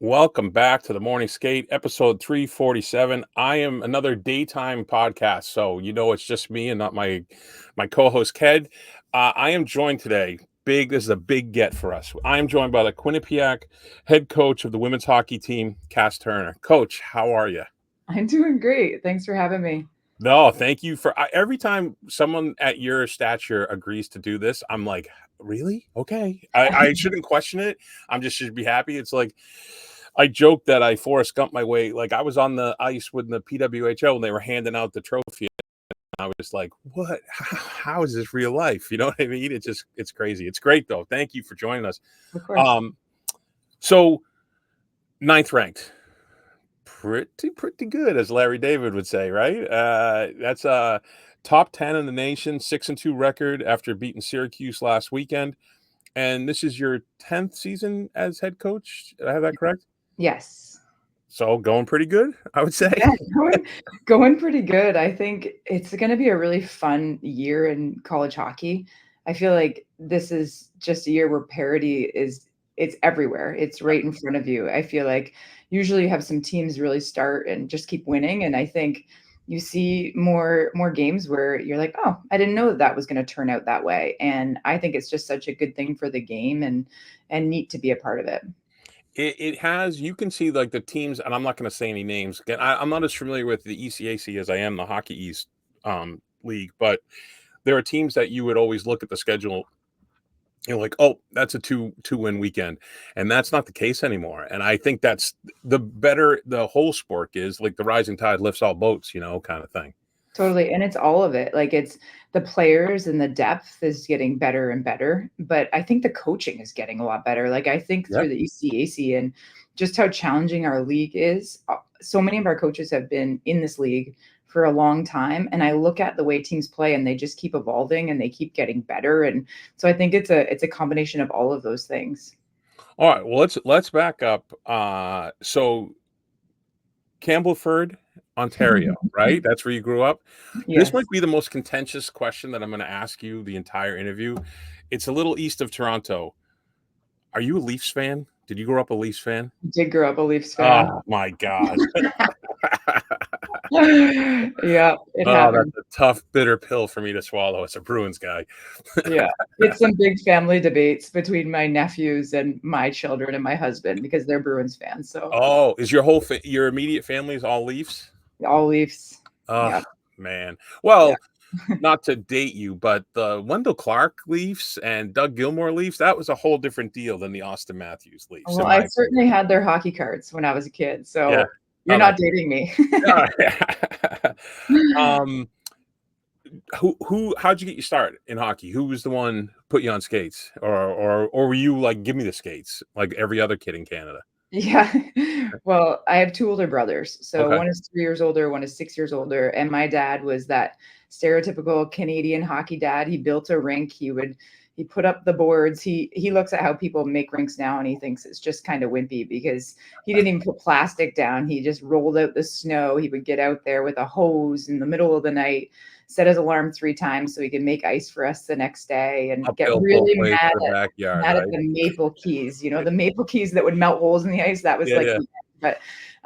Welcome back to the Morning Skate, episode 347. I am another daytime podcast, so it's just me and not my co-host Ked. I am joined today. This is a big get for us. I am joined by the Quinnipiac head coach of the women's hockey team, Cass Turner. Coach, how are you? I'm doing great. Thanks for having me. No, thank you for every time someone at your stature agrees to do this, I'm like, really? Okay. I shouldn't question it. Should be happy. It's like I joked that I Forrest Gump my way. Like I was on the ice with the PWHO and they were handing out the trophy. I was just like, what? How is this real life? You know what I mean? It's crazy. It's great though. Thank you for joining us. Of course. So 9th ranked. Pretty good, as Larry David would say, right? That's a top 10 in the nation, 6-2 record after beating Syracuse last weekend. And this is your 10th season as head coach. Did I have that correct? Yes. So going pretty good, I would say. Yeah, going pretty good. I think it's going to be a really fun year in college hockey. I feel like this is just a year where parity it's everywhere. It's right in front of you. I feel like usually you have some teams really start and just keep winning, and I think you see more games where you're like, oh, I didn't know that was going to turn out that way, and I think it's just such a good thing for the game and neat to be a part of it. It has, you can see like the teams, and I'm not going to say any names. Again, I'm not as familiar with the ECAC as I am the Hockey East League, but there are teams that you would always look at the schedule. You're like, oh, that's a two-win weekend. And that's not the case anymore. And I think that's the better the whole sport is, like the rising tide lifts all boats, kind of thing. Totally, and it's all of it. Like, it's the players and the depth is getting better and better, but I think the coaching is getting a lot better. Like, I think Yeah. through the ECAC and just how challenging our league is, so many of our coaches have been in this league for a long time, and I look at the way teams play, and they just keep evolving, and they keep getting better, and so I think it's a combination of all of those things. All right, well, let's back up. So Campbellford, Ontario, right? That's where you grew up. This might Yes. be the most contentious question that I'm going to ask you the entire interview. It's a little east of Toronto. Are you a Leafs fan? Did you grow up a Leafs fan? Did grow up a Leafs fan. Oh my God. Yeah, it Oh, happened. that's a tough, bitter pill for me to swallow as a Bruins guy. Yeah, it's some big family debates between my nephews and my children and my husband because they're Bruins fans, so Oh, is your immediate family is all Leafs? all Leafs. Oh, Yeah, man. yeah. Well, not to date you, but the Wendell Clark Leafs and Doug Gilmour Leafs, that was a whole different deal than the Austin Matthews Leafs, Well, in my I opinion. certainly had their hockey cards when I was a kid, Yeah. so you're Oh, not that's dating me. um, how'd you get your start in hockey? Who was the one who put you on skates? Or were you like, give me the skates, like every other kid in Canada? Yeah. Well, I have 2 older brothers. So Okay. one is 3 years older, one is 6 years older, and my dad was that stereotypical Canadian hockey dad. He built a rink. He put up the boards. He looks at how people make rinks now and he thinks it's just kind of wimpy because he didn't even put plastic down. He just rolled out the snow. He would get out there with a hose in the middle of the night, set his alarm 3 times so he could make ice for us the next day and get Uphill both really ways mad to the backyard, mad at right? the maple keys, the maple keys that would melt holes in the ice. That was Yeah, like yeah. the end.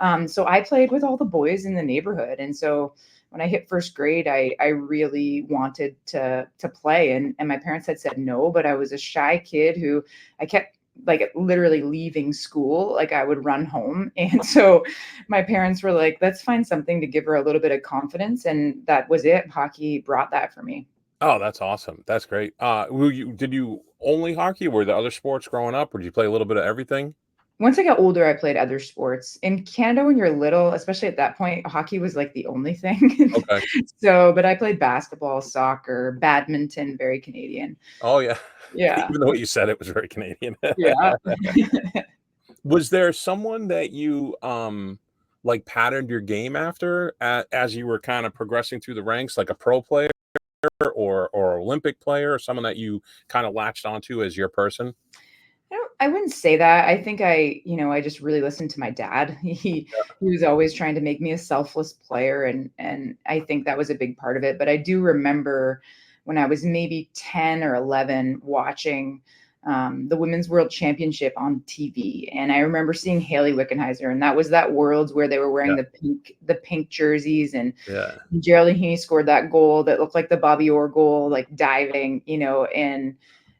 But so I played with all the boys in the neighborhood. And so when I hit first grade, I really wanted to play. And my parents had said no, but I was a shy kid who I kept like literally leaving school. Like I would run home. And so my parents were like, let's find something to give her a little bit of confidence. And that was it. Hockey brought that for me. Oh, that's awesome. That's great. Did you only hockey? Were there other sports growing up, or did you play a little bit of everything? Once I got older, I played other sports. In Canada, when you're little, especially at that point, hockey was like the only thing. Okay. So, but I played basketball, soccer, badminton, very Canadian. Oh, yeah. Yeah. Even the way you said it was very Canadian. Yeah. Was there someone that you like patterned your game after as you were kind of progressing through the ranks, like a pro player or Olympic player, or someone that you kind of latched onto as your person? I wouldn't say that. I think I just really listened to my dad. He was always trying to make me a selfless player, and I think that was a big part of it. But I do remember when I was maybe 10 or 11 watching the Women's World Championship on TV, and I remember seeing Haley Wickenheiser, and that was that Worlds where they were wearing Yeah. the pink jerseys, and Yeah. Geraldine Heaney scored that goal that looked like the Bobby Orr goal, like diving, and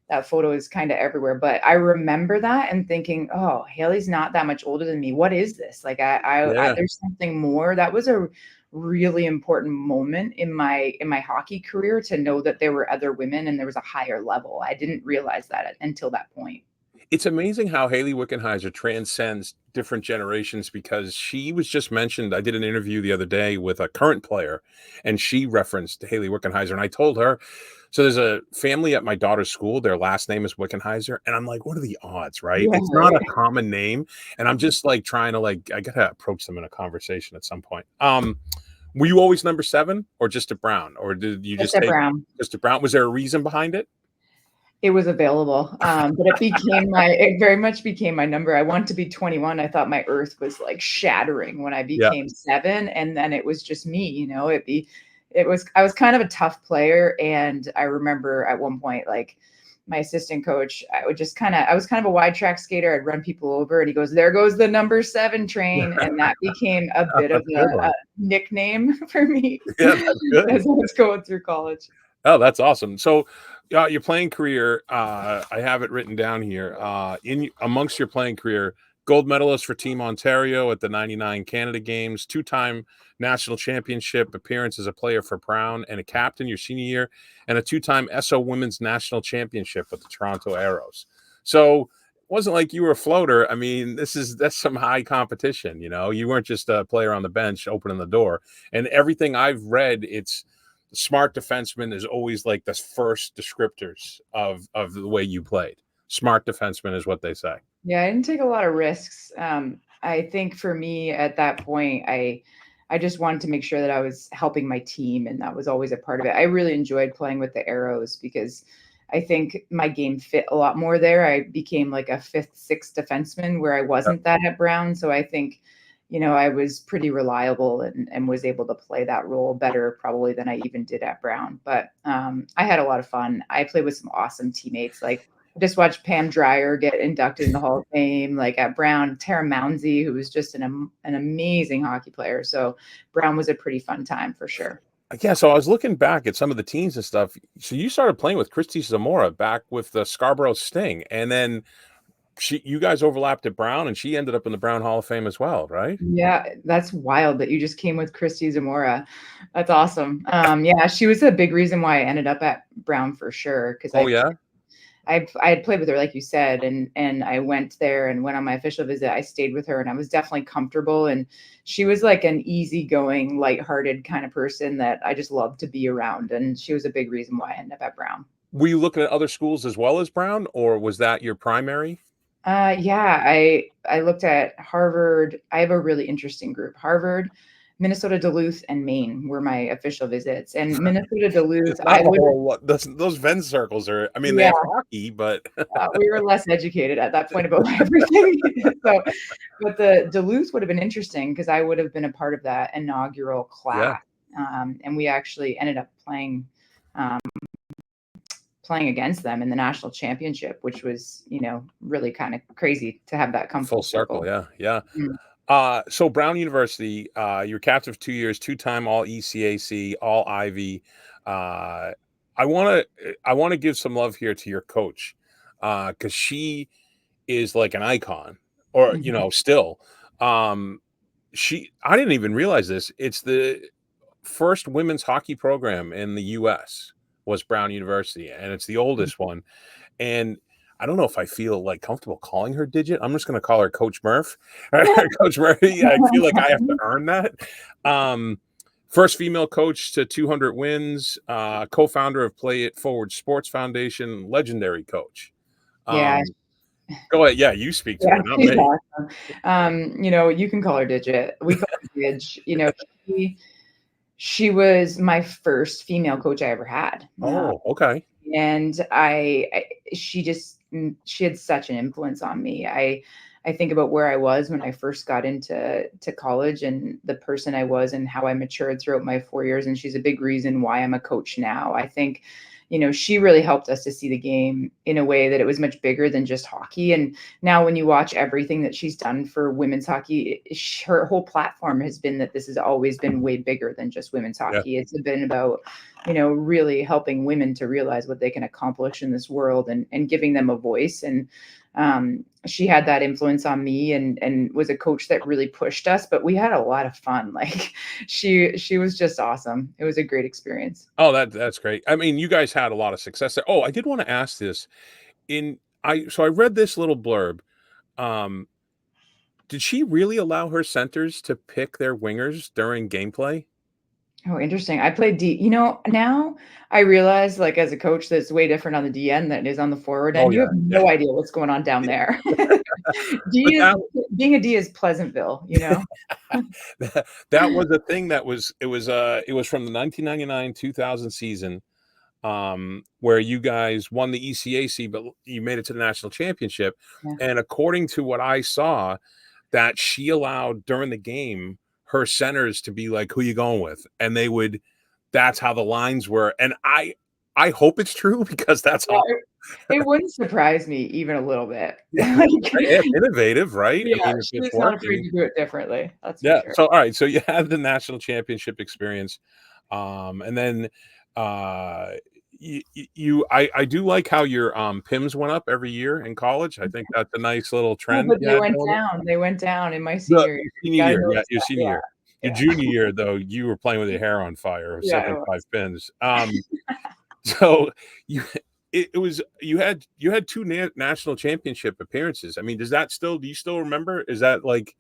that photo is kind of everywhere. But I remember that and thinking, oh, Haley's not that much older than me. What is this? Like, Yeah. there's something more. That was a really important moment in my hockey career, to know that there were other women and there was a higher level. I didn't realize that until that point. It's amazing how Haley Wickenheiser transcends different generations because she was just mentioned. I did an interview the other day with a current player, and she referenced Haley Wickenheiser. And I told her, so there's a family at my daughter's school. Their last name is Wickenheiser. And I'm like, what are the odds, right? Yeah, It's not a right. common name. And I'm just like trying to I gotta approach them in a conversation at some point. Were you always number 7 or just a Brown? Or did you Just just at take Brown. just a Brown? Was there a reason behind it? It was available, but it very much became my number. I wanted to be 21. I thought my earth was like shattering when I Yeah. became 7, and then it was just me, I was kind of a tough player, and I remember at one point, like, my assistant coach, I was kind of a wide track skater. I'd run people over, and he goes, "There goes the number 7 train," and that became a bit of That's a good a one. nickname for me Yeah, that's good. as I was going through college. Oh, that's awesome. So, your playing career, I have it written down here. In amongst your playing career, gold medalist for Team Ontario at the '99 Canada Games, two-time national championship appearance as a player for Brown, and a captain your senior year, and a two-time SO Women's National Championship with the Toronto Arrows. So, it wasn't like you were a floater. I mean, that's some high competition. You weren't just a player on the bench opening the door. And everything I've read, it's smart defenseman is always like the first descriptors of the way you played. Smart defenseman is what they say. Yeah, I didn't take a lot of risks. I think for me at that point, I just wanted to make sure that I was helping my team, and that was always a part of it. I really enjoyed playing with the Arrows because I think my game fit a lot more there. I became like a fifth, sixth defenseman where I Yep. wasn't that at Brown. So I think, I was pretty reliable, and was able to play that role better probably than I even did at Brown. But I had a lot of fun. I played with some awesome teammates. Like, I just watched Pam Dreyer get inducted in the Hall of Fame, like at Brown, Tara Mounsey, who was just an amazing hockey player. So Brown was a pretty fun time for sure. Yeah, so I was looking back at some of the teams and stuff. So you started playing with Christy Zamora back with the Scarborough Sting, and then you guys overlapped at Brown, and she ended up in the Brown Hall of Fame as well, right? Yeah, that's wild that you just came with Christy Zamora. That's awesome. Yeah, she was a big reason why I ended up at Brown for sure, because Oh yeah, I had played with her, like you said, and I went there and went on my official visit. I stayed with her, and I was definitely comfortable. And she was like an easygoing, lighthearted kind of person that I just loved to be around. And she was a big reason why I ended up at Brown. were you looking at other schools as well as Brown, or was that your primary? Yeah, I looked at Harvard. I have a really interesting group. Harvard, Minnesota Duluth, and Maine were my official visits. And Minnesota Duluth, It's not I a would whole lot. Those Venn circles are. I mean, they yeah, have hockey, but we were less educated at that point about everything. So, but the Duluth would have been interesting because I would have been a part of that inaugural yeah, class, and we actually ended up um, playing against them in the national championship, which was really kind of crazy to have that come full full circle. circle. Yeah, yeah. Mm. So Brown University, you were captive 2 years, two-time All ECAC, All Ivy. Uh, I want to give some love here to your coach, because she is like an icon, or Mhm. still. Um, I didn't even realize this. It's the first women's hockey program in the U.S. was Brown University, and it's the oldest one. And I don't know if I feel like comfortable calling her Digit. I'm just going to call her Coach Murph. Coach Murphy. I feel like I have to earn that. Um, First female coach to 200 wins, co-founder of Play It Forward Sports Foundation, legendary coach. Yeah, Um, Go ahead. Yeah, you speak to yeah, her, not she's me. awesome. You can call her Digit. We call her Didge. She she was my first female coach I ever had. Oh, okay. And she had such an influence on me. I think about where I was when I first got into college and the person I was and how I matured throughout my 4 years. And she's a big reason why I'm a coach now. I think, she really helped us to see the game in a way that it was much bigger than just hockey. And now when you watch everything that she's done for women's hockey, her whole platform has been that this has always been way bigger than just women's Yeah. hockey. It's been about, really helping women to realize what they can accomplish in this world and giving them a voice. And she had that influence on me and was a coach that really pushed us, but we had a lot of fun. Like she was just awesome. It was a great experience. Oh, that's great. I mean, you guys had a lot of success there. Oh, I did want to ask this. I read this little blurb. Um, did she really allow her centers to pick their wingers during gameplay? Oh, interesting. I played D. Now I realize, like, as a coach, that it's way different on the D end than it is on the forward Oh end. You yeah, have yeah. no idea what's going on down there. But D is being a D is Pleasantville, you know? that was a thing that was it was from the 1999-2000 season, where you guys won the ECAC, but you made it to the national championship. Yeah. And according to what I saw, that she allowed during the game her centers to be like, "Who you going with?" And they would. That's how the lines were. And I hope it's true because that's Yeah, all. it wouldn't surprise me even a little bit. Yeah, Like, yeah, innovative, right? I yeah, mean, if it's she's not afraid working. to do it differently. That's for Yeah. sure. So, all right. So you had the national championship experience, and then uh, I do like how your PIMS went up every year in college. I think that's a nice little Oh, trend but you had going. they went down in my The senior year. You senior gotta year, yeah, notice your that. senior Yeah, year. Your yeah. junior year, though, you were playing with your hair on fire, Yeah, it 75 was. pins. So you it was you had 2 national championship appearances. I mean, do you still remember? Is that like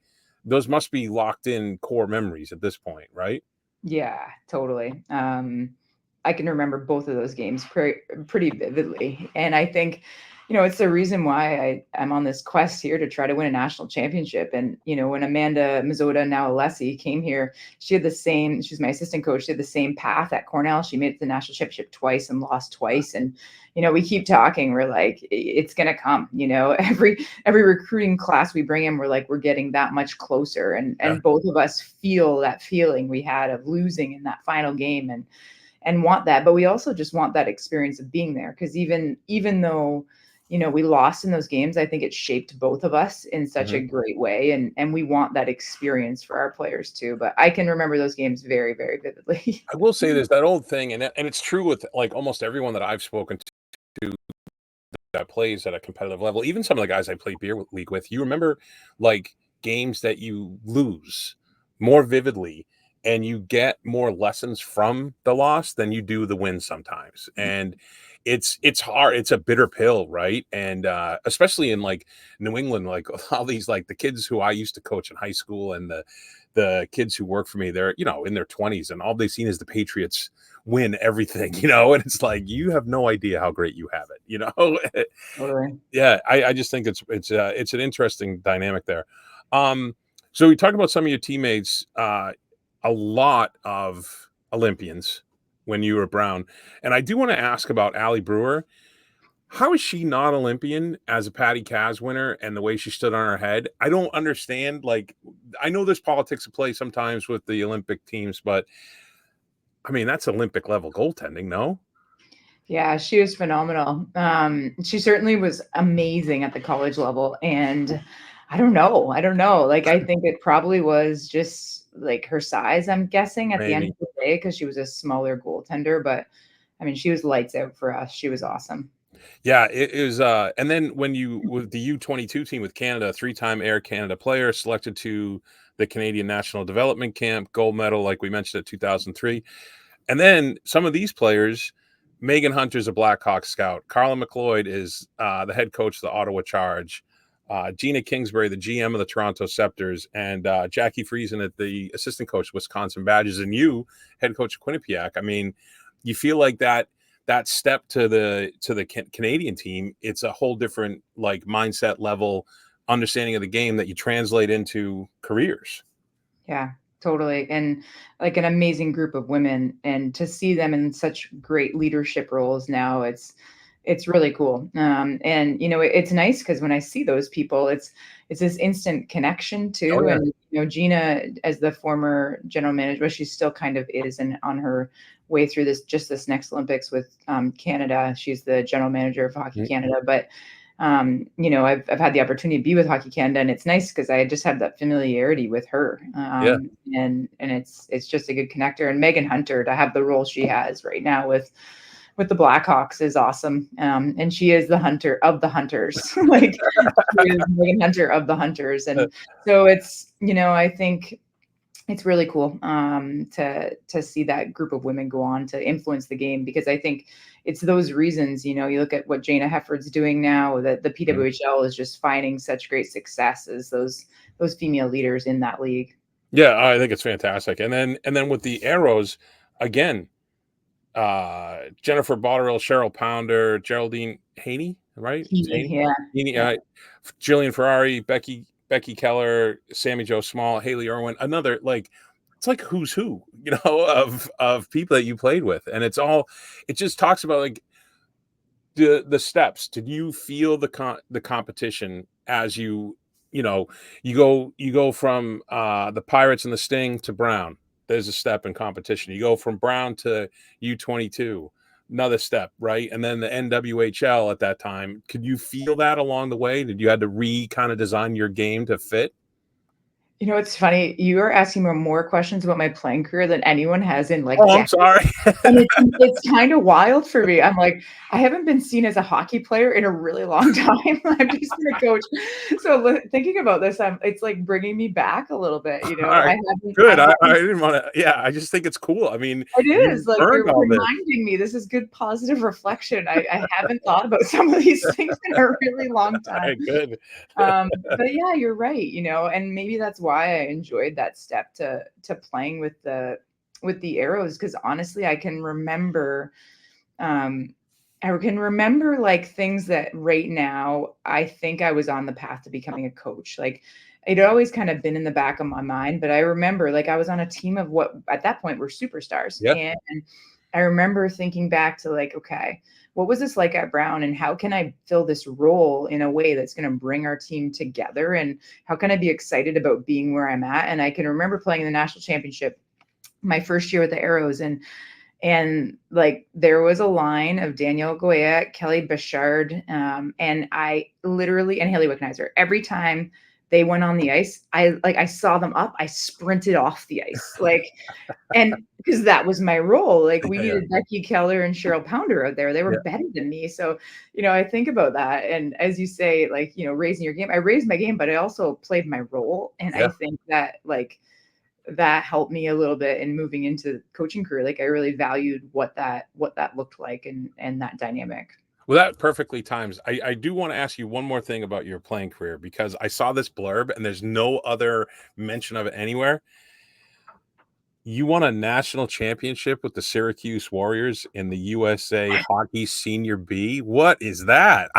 those must be locked in core memories at this point, right? Yeah, totally. I can remember both of those games pretty vividly, and I think, it's the reason why I'm on this quest here to try to win a national championship. And when Amanda Mazzotta, now Alessi, came here, she had the same. She's my assistant coach. She had the same path at Cornell. She made it to the national championship twice and lost twice. And we keep talking. We're like, it's gonna come. Every recruiting class we bring in, we're like, we're getting that much closer. Yeah. And both of us feel that feeling we had of losing in that final game and want that. But we also just want that experience of being there. Because even though, we lost in those games, I think it shaped both of us in such a Mhm. great way. And we want that experience for our players too. But I can remember those games very, very vividly. I will say there's that old thing, and it's true with like almost everyone that I've spoken to that plays at a competitive level, even some of the guys I play beer league with, you remember like games that you lose more vividly and you get more lessons from the loss than you do the win sometimes. And it's hard. It's a bitter pill, right? And especially in like New England, like all these like the kids who I used to coach in high school and the kids who work for me, they're in their 20s and all they've seen is the Patriots win everything, and it's like you have no idea how great you have it. Totally. Yeah, I just think it's an interesting dynamic there. Um, so we talked about some of your teammates, a lot of Olympians when you were Brown, and I do want to ask about Allie Brewer. How is she not Olympian as a Patty Caz winner and the way she stood on her head? I don't understand. Like, I know there's politics at play sometimes with the Olympic teams, but I mean that's Olympic level goaltending, no? Yeah, she was phenomenal. She certainly was amazing at the college level. And I don't know. Like, I think it probably was just like her size, I'm guessing, at the end Maybe. of the day, because she was a smaller goaltender. But I mean, she was lights out for us. She was awesome. Yeah, it is. And then when you with the U22 team with Canada, 3-time Air Canada player, selected to the Canadian National Development Camp, gold medal, like we mentioned at 2003. And then some of these players, Megan Hunter's a Blackhawk scout. Carla McLeod is the head coach of the Ottawa Charge. Gina Kingsbury, the GM of the Toronto Scepters, and Jackie Friesen at the assistant coach of Wisconsin Badgers, and you, head coach of Quinnipiac. I mean, you feel like that step to the Canadian team, it's a whole different like mindset level, understanding of the game that you translate into careers. Yeah, totally. And like an amazing group of women. And to see them in such great leadership roles now, It's really cool. And it's nice because when I see those people, it's this instant connection Oh too. yeah. And Gina, as the former general manager, well, she still kind of is, and on her way through this next Olympics with Canada, she's the general manager of Hockey Mhm. Canada. But I've had the opportunity to be with Hockey Canada, and it's nice because I just have that familiarity with her. Yeah. And it's just a good connector. And Megan Hunter, to have the role she has right now with the Blackhawks is awesome. And she is the hunter of the hunters. Like she is Megan Hunter of the hunters. And so I think it's really cool to see that group of women go on to influence the game, because I think it's those reasons. You look at what Jana Hefford's doing now, that the Mhm. PWHL is just finding such great success as those female leaders in that league. Yeah, I think it's fantastic. And then with the arrows, again, Jennifer Botterill, Cheryl Pounder, Geraldine Haney, right? It's Teeny, Haney? yeah, Haney, yeah. Jillian Ferrari, Becky Keller, Sammy Jo Small, Haley Irwin, another like it's like who's who, of people that you played with. And it just talks about like the steps. Did you feel the competition as you go from the Pirates and the Sting to Brown? There's a step in competition. You go from Brown to U22, another step, right? And then the NWHL at that time. Could you feel that along the way? Did you had to kind of design your game to fit? It's funny. You are asking me more questions about my playing career than anyone has in like Oh, I'm decades. sorry. And it's kind of wild for me. I'm like, I haven't been seen as a hockey player in a really long time. I've just been a coach. So thinking about this, it's like bringing me back a little bit. All right, I good. I haven't. didn't want to. Yeah, I just think it's cool. I mean, It is you like earned you're all this. reminding me. This is good, positive reflection. I haven't thought about some of these things in a really long All time. right, good. But yeah, you're right, and maybe that's why I enjoyed that step to playing with the arrows, because honestly, um I can remember like things that right now I think I was on the path to becoming a coach. Like it always kind of been in the back of my mind, but I remember like I was on a team of what at that point were superstars. Yeah. And I remember thinking back to like, okay, what was this like at Brown, and how can I fill this role in a way that's going to bring our team together, and how can I be excited about being where I'm at? And I can remember playing in the national championship my first year with the Arrows, and like there was a line of Danielle Goya, Kelly Bouchard, and I literally, and Haley Wicknizer. Every time they went on the ice, I saw them up, I sprinted off the ice, like, and because that was my role. Like we Yeah, needed Becky Keller and Cheryl Pounder out there. They were yeah, better than me. So, I think about that. And as you say, like, raising your game, I raised my game, but I also played my role. And I yeah. think that like that helped me a little bit in moving into coaching career. Like I really valued what that looked like, and that dynamic. Well, that perfectly times. I do want to ask you one more thing about your playing career because I saw this blurb and there's no other mention of it anywhere. You won a national championship with the Syracuse Warriors in the USA Hockey Senior B. What is that?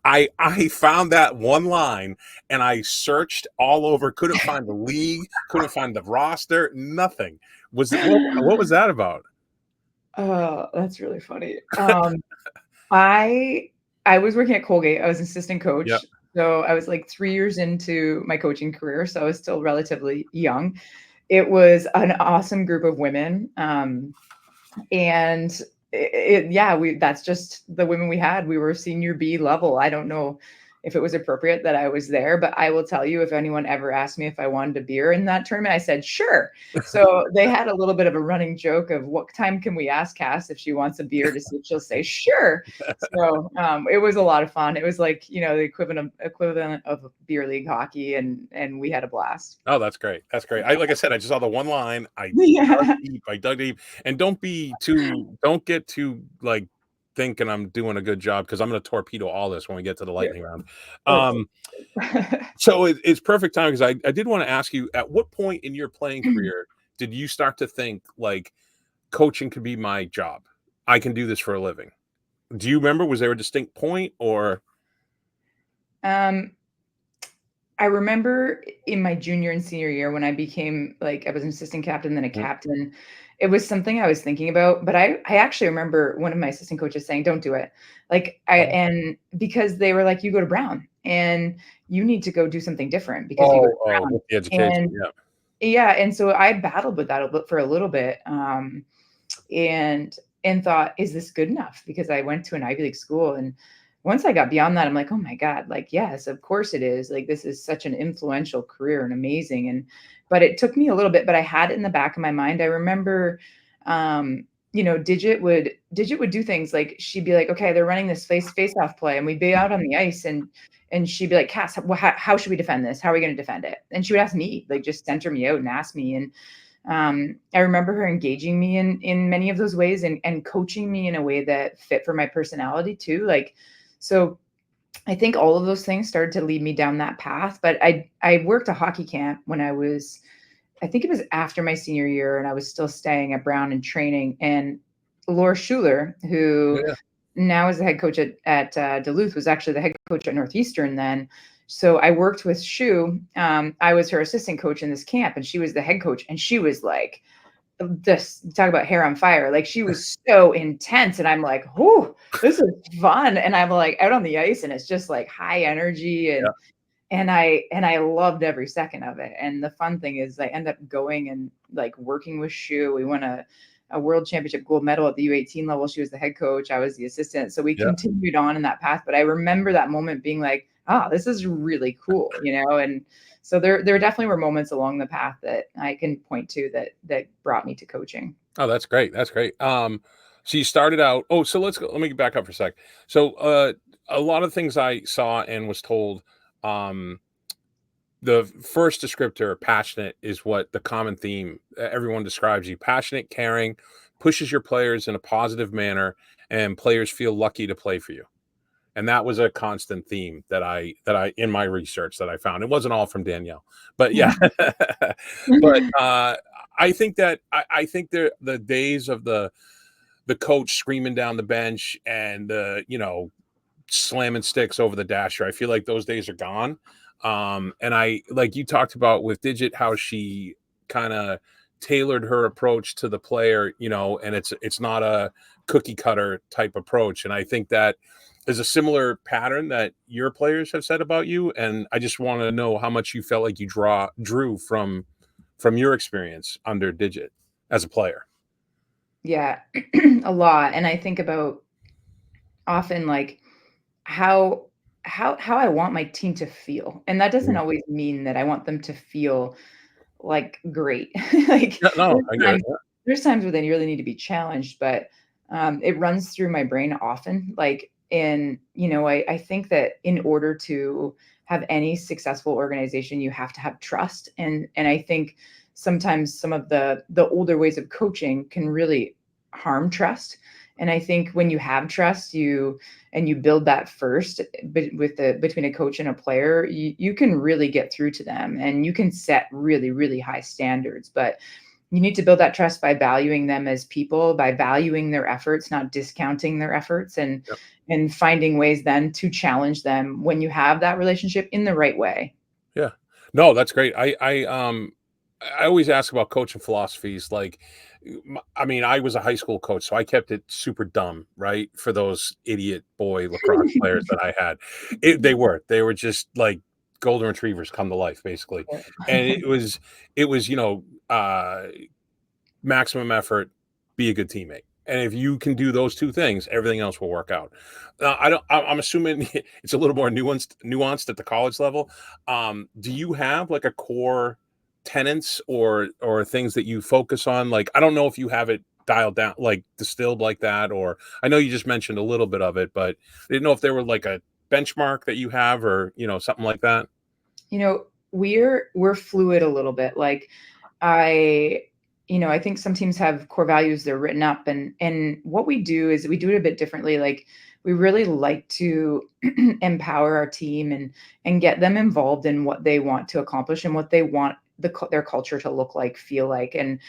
I found that one line and I searched all over, couldn't find the league, couldn't find the roster, nothing. What was that about? Oh, that's really funny. I was working at Colgate. I was assistant Yeah. coach. So I was like 3 years into my coaching career, so I was still relatively young. It was an awesome group of women, and yeah, we that's just the women we had. We were senior B level. I don't know if it was appropriate that I was there, but I will tell you, if anyone ever asked me if I wanted a beer in that tournament, I said sure. So they had a little bit of a running joke of what time can we ask Cass if she wants a beer, to see if she'll say sure. So it was a lot of fun. It was like the equivalent of beer league hockey, and we had a blast. Oh, that's great. That's great. Like I said, I just saw the one line. I dug Yeah. deep. I dug deep. And don't get too like thinking I'm doing a good job because I'm going to torpedo all this when we get to the Yeah. lightning round. Let's Um, so it's perfect time because I did want to ask you at what point in your playing career did you start to think like coaching could be my job? I can do this for a living. Do you remember? Was there a distinct point or um I remember in my junior and senior year when I became like I was an assistant captain, then a Mm. captain. It was something I was thinking about, but I actually remember one of my assistant coaches saying, "Don't do it." Like I Oh, and because they were like, "You go to Brown and you need to go do something different because you go to Brown." with the education, And yeah, yeah, and so I battled with that a bit for a little bit. And thought, "Is this good enough?" Because I went to an Ivy League school, and once I got beyond that, I'm like, "Oh my god, like, yes, of course it is. Like, this is such an influential career and amazing." And but it took me a little bit, but I had it in the back of my mind. I remember, Digit would do things like she'd be like, "Okay, they're running this face-off play," and we'd be out on the ice, and she'd be like, "Cass, how should we defend this? How are we going to defend it?" And she would ask me, like, just center me out and ask me. And I remember her engaging me in many of those ways, and coaching me in a way that fit for my personality too. Like, so I think all of those things started to lead me down that path. But I worked a hockey camp when I think it was after my senior year, and I was still staying at Brown and training. And Laura Schuler, who yeah, now is the head coach at Duluth, was actually the head coach at Northeastern then. So I worked with Shu. I was her assistant coach in this camp, and she was the head coach. And she was like, this talk about hair on fire. Like she was so intense, and I'm like, "Whoo, this is fun!" And I'm like out on the ice, and it's just like high energy, yeah, and I loved every second of it. And the fun thing is I end up going and like working with Shu. We won a world championship gold medal at the U18 level. She was the head coach. I was the assistant. So we yeah. continued on in that path. But I remember that moment being like, "Oh, this is really cool," And so there definitely were moments along the path that I can point to that brought me to coaching. Oh, that's great, that's great. So you started out so let me back up for a sec. So, a lot of things I saw and was told, um the first descriptor, passionate, is what the common theme everyone describes you. Passionate, caring, pushes your players in a positive manner, and players feel lucky to play for you. And that was a constant theme that I in my research that I found. It wasn't all from Danielle, but yeah. But I think the days of the coach screaming down the bench and the slamming sticks over the dasher. I feel like those days are gone. And I like you talked about with Digit how she kind of tailored her approach to the player, and it's not a cookie cutter type approach. And I think that is a similar pattern that your players have said about you. And I just want to know how much you felt like you drew from your experience under Digit as a player. Yeah, a lot. And I think about often like how how I want my team to feel. And that doesn't Mhm. always mean that I want them to feel like great. Like Yeah, no, there's I get it. times there's times where they really need to be challenged, but it runs through my brain often. Like I think that in order to have any successful organization, you have to have trust. And I think sometimes some of the older ways of coaching can really harm trust. And I think when you have trust, you build that first, but with the between a coach and a player, you can really get through to them, and you can set really, really high standards. But you need to build that trust by valuing them as people, by valuing their efforts, not discounting their efforts, and finding ways then to challenge them when you have that relationship in the right way. Yeah. No, that's great. I always ask about coaching philosophies. Like, I mean, I was a high school coach, so I kept it super dumb, right? For those idiot boy lacrosse players that I had, they were just like golden retrievers come to life, basically. And it was maximum effort, be a good teammate. And if you can do those two things, everything else will work out. I don't. I'm assuming it's a little more nuanced at the college level. Do you have like a core tenets or things that you focus on? Like, I don't know if you have it dialed down, like distilled like that, or I know you just mentioned a little bit of it, but I didn't know if there were like a benchmark that you have or something like that. We're fluid a little bit. Like I I think some teams have core values, they're written up, and what we do is we do it a bit differently. Like we really like to empower our team and get them involved in what they want to accomplish and what they want their culture to look like, feel like, and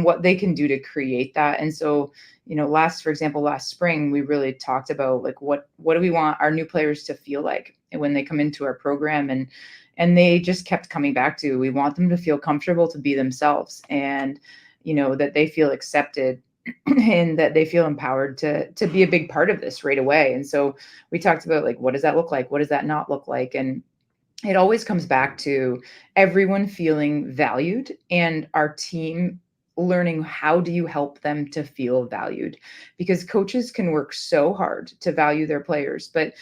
what they can do to create that. And so, for example, last spring we really talked about like what do we want our new players to feel like, when they come into our program, and they just kept coming back to, we want them to feel comfortable to be themselves, and that they feel accepted and that they feel empowered to be a big part of this right away. And so we talked about, like, what does that look like? What does that not look like? And it always comes back to everyone feeling valued, and our team learning, how do you help them to feel valued? Because coaches can work so hard to value their players, but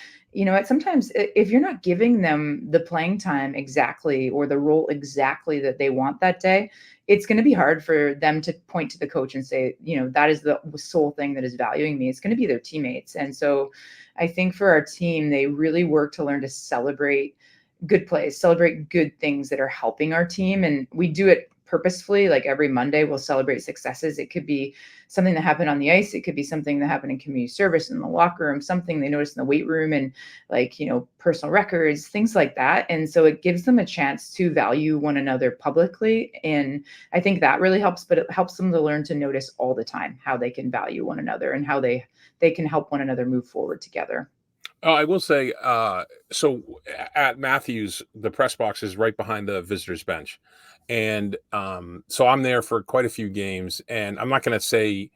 sometimes if you're not giving them the playing time exactly, or the role exactly that they want that day, it's going to be hard for them to point to the coach and say, that is the sole thing that is valuing me. It's going to be their teammates. And so I think for our team, they really work to learn to celebrate good plays, celebrate good things that are helping our team. And we do it purposefully. Like every Monday, we'll celebrate successes. It could be something that happened on the ice. It could be something that happened in community service, in the locker room, something they noticed in the weight room, and like, personal records, things like that. And so it gives them a chance to value one another publicly. And I think that really helps, but it helps them to learn to notice all the time how they can value one another, and how they can help one another move forward together. Oh, I will say, so at Matthews, the press box is right behind the visitors bench. And so I'm there for quite a few games, and I'm not going to say